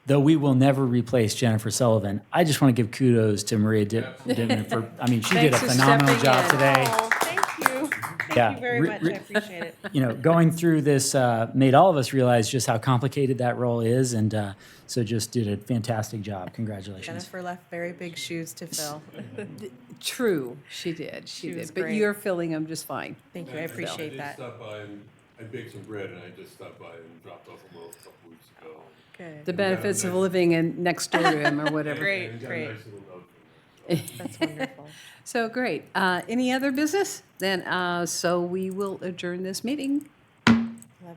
though we will never replace Jennifer Sullivan, I just want to give kudos to Maria Dittman for, she did a Thanks for phenomenal stepping job in. today. Oh, thank you. Thank you very much. I appreciate it. Going through this made all of us realize just how complicated that role is, and so just did a fantastic job. Congratulations. Jennifer left very big shoes to fill. true, she did, she was did. But great. you're filling them just fine. Thank you. I appreciate I that. did stop by and I baked some bread and I just stopped by and dropped off a loaf a couple weeks ago. Good. The benefits of living in next door to him or whatever. Great, And got a great. nice little note from them, so. That's wonderful. So great. Any other business? Then, so we will adjourn this meeting.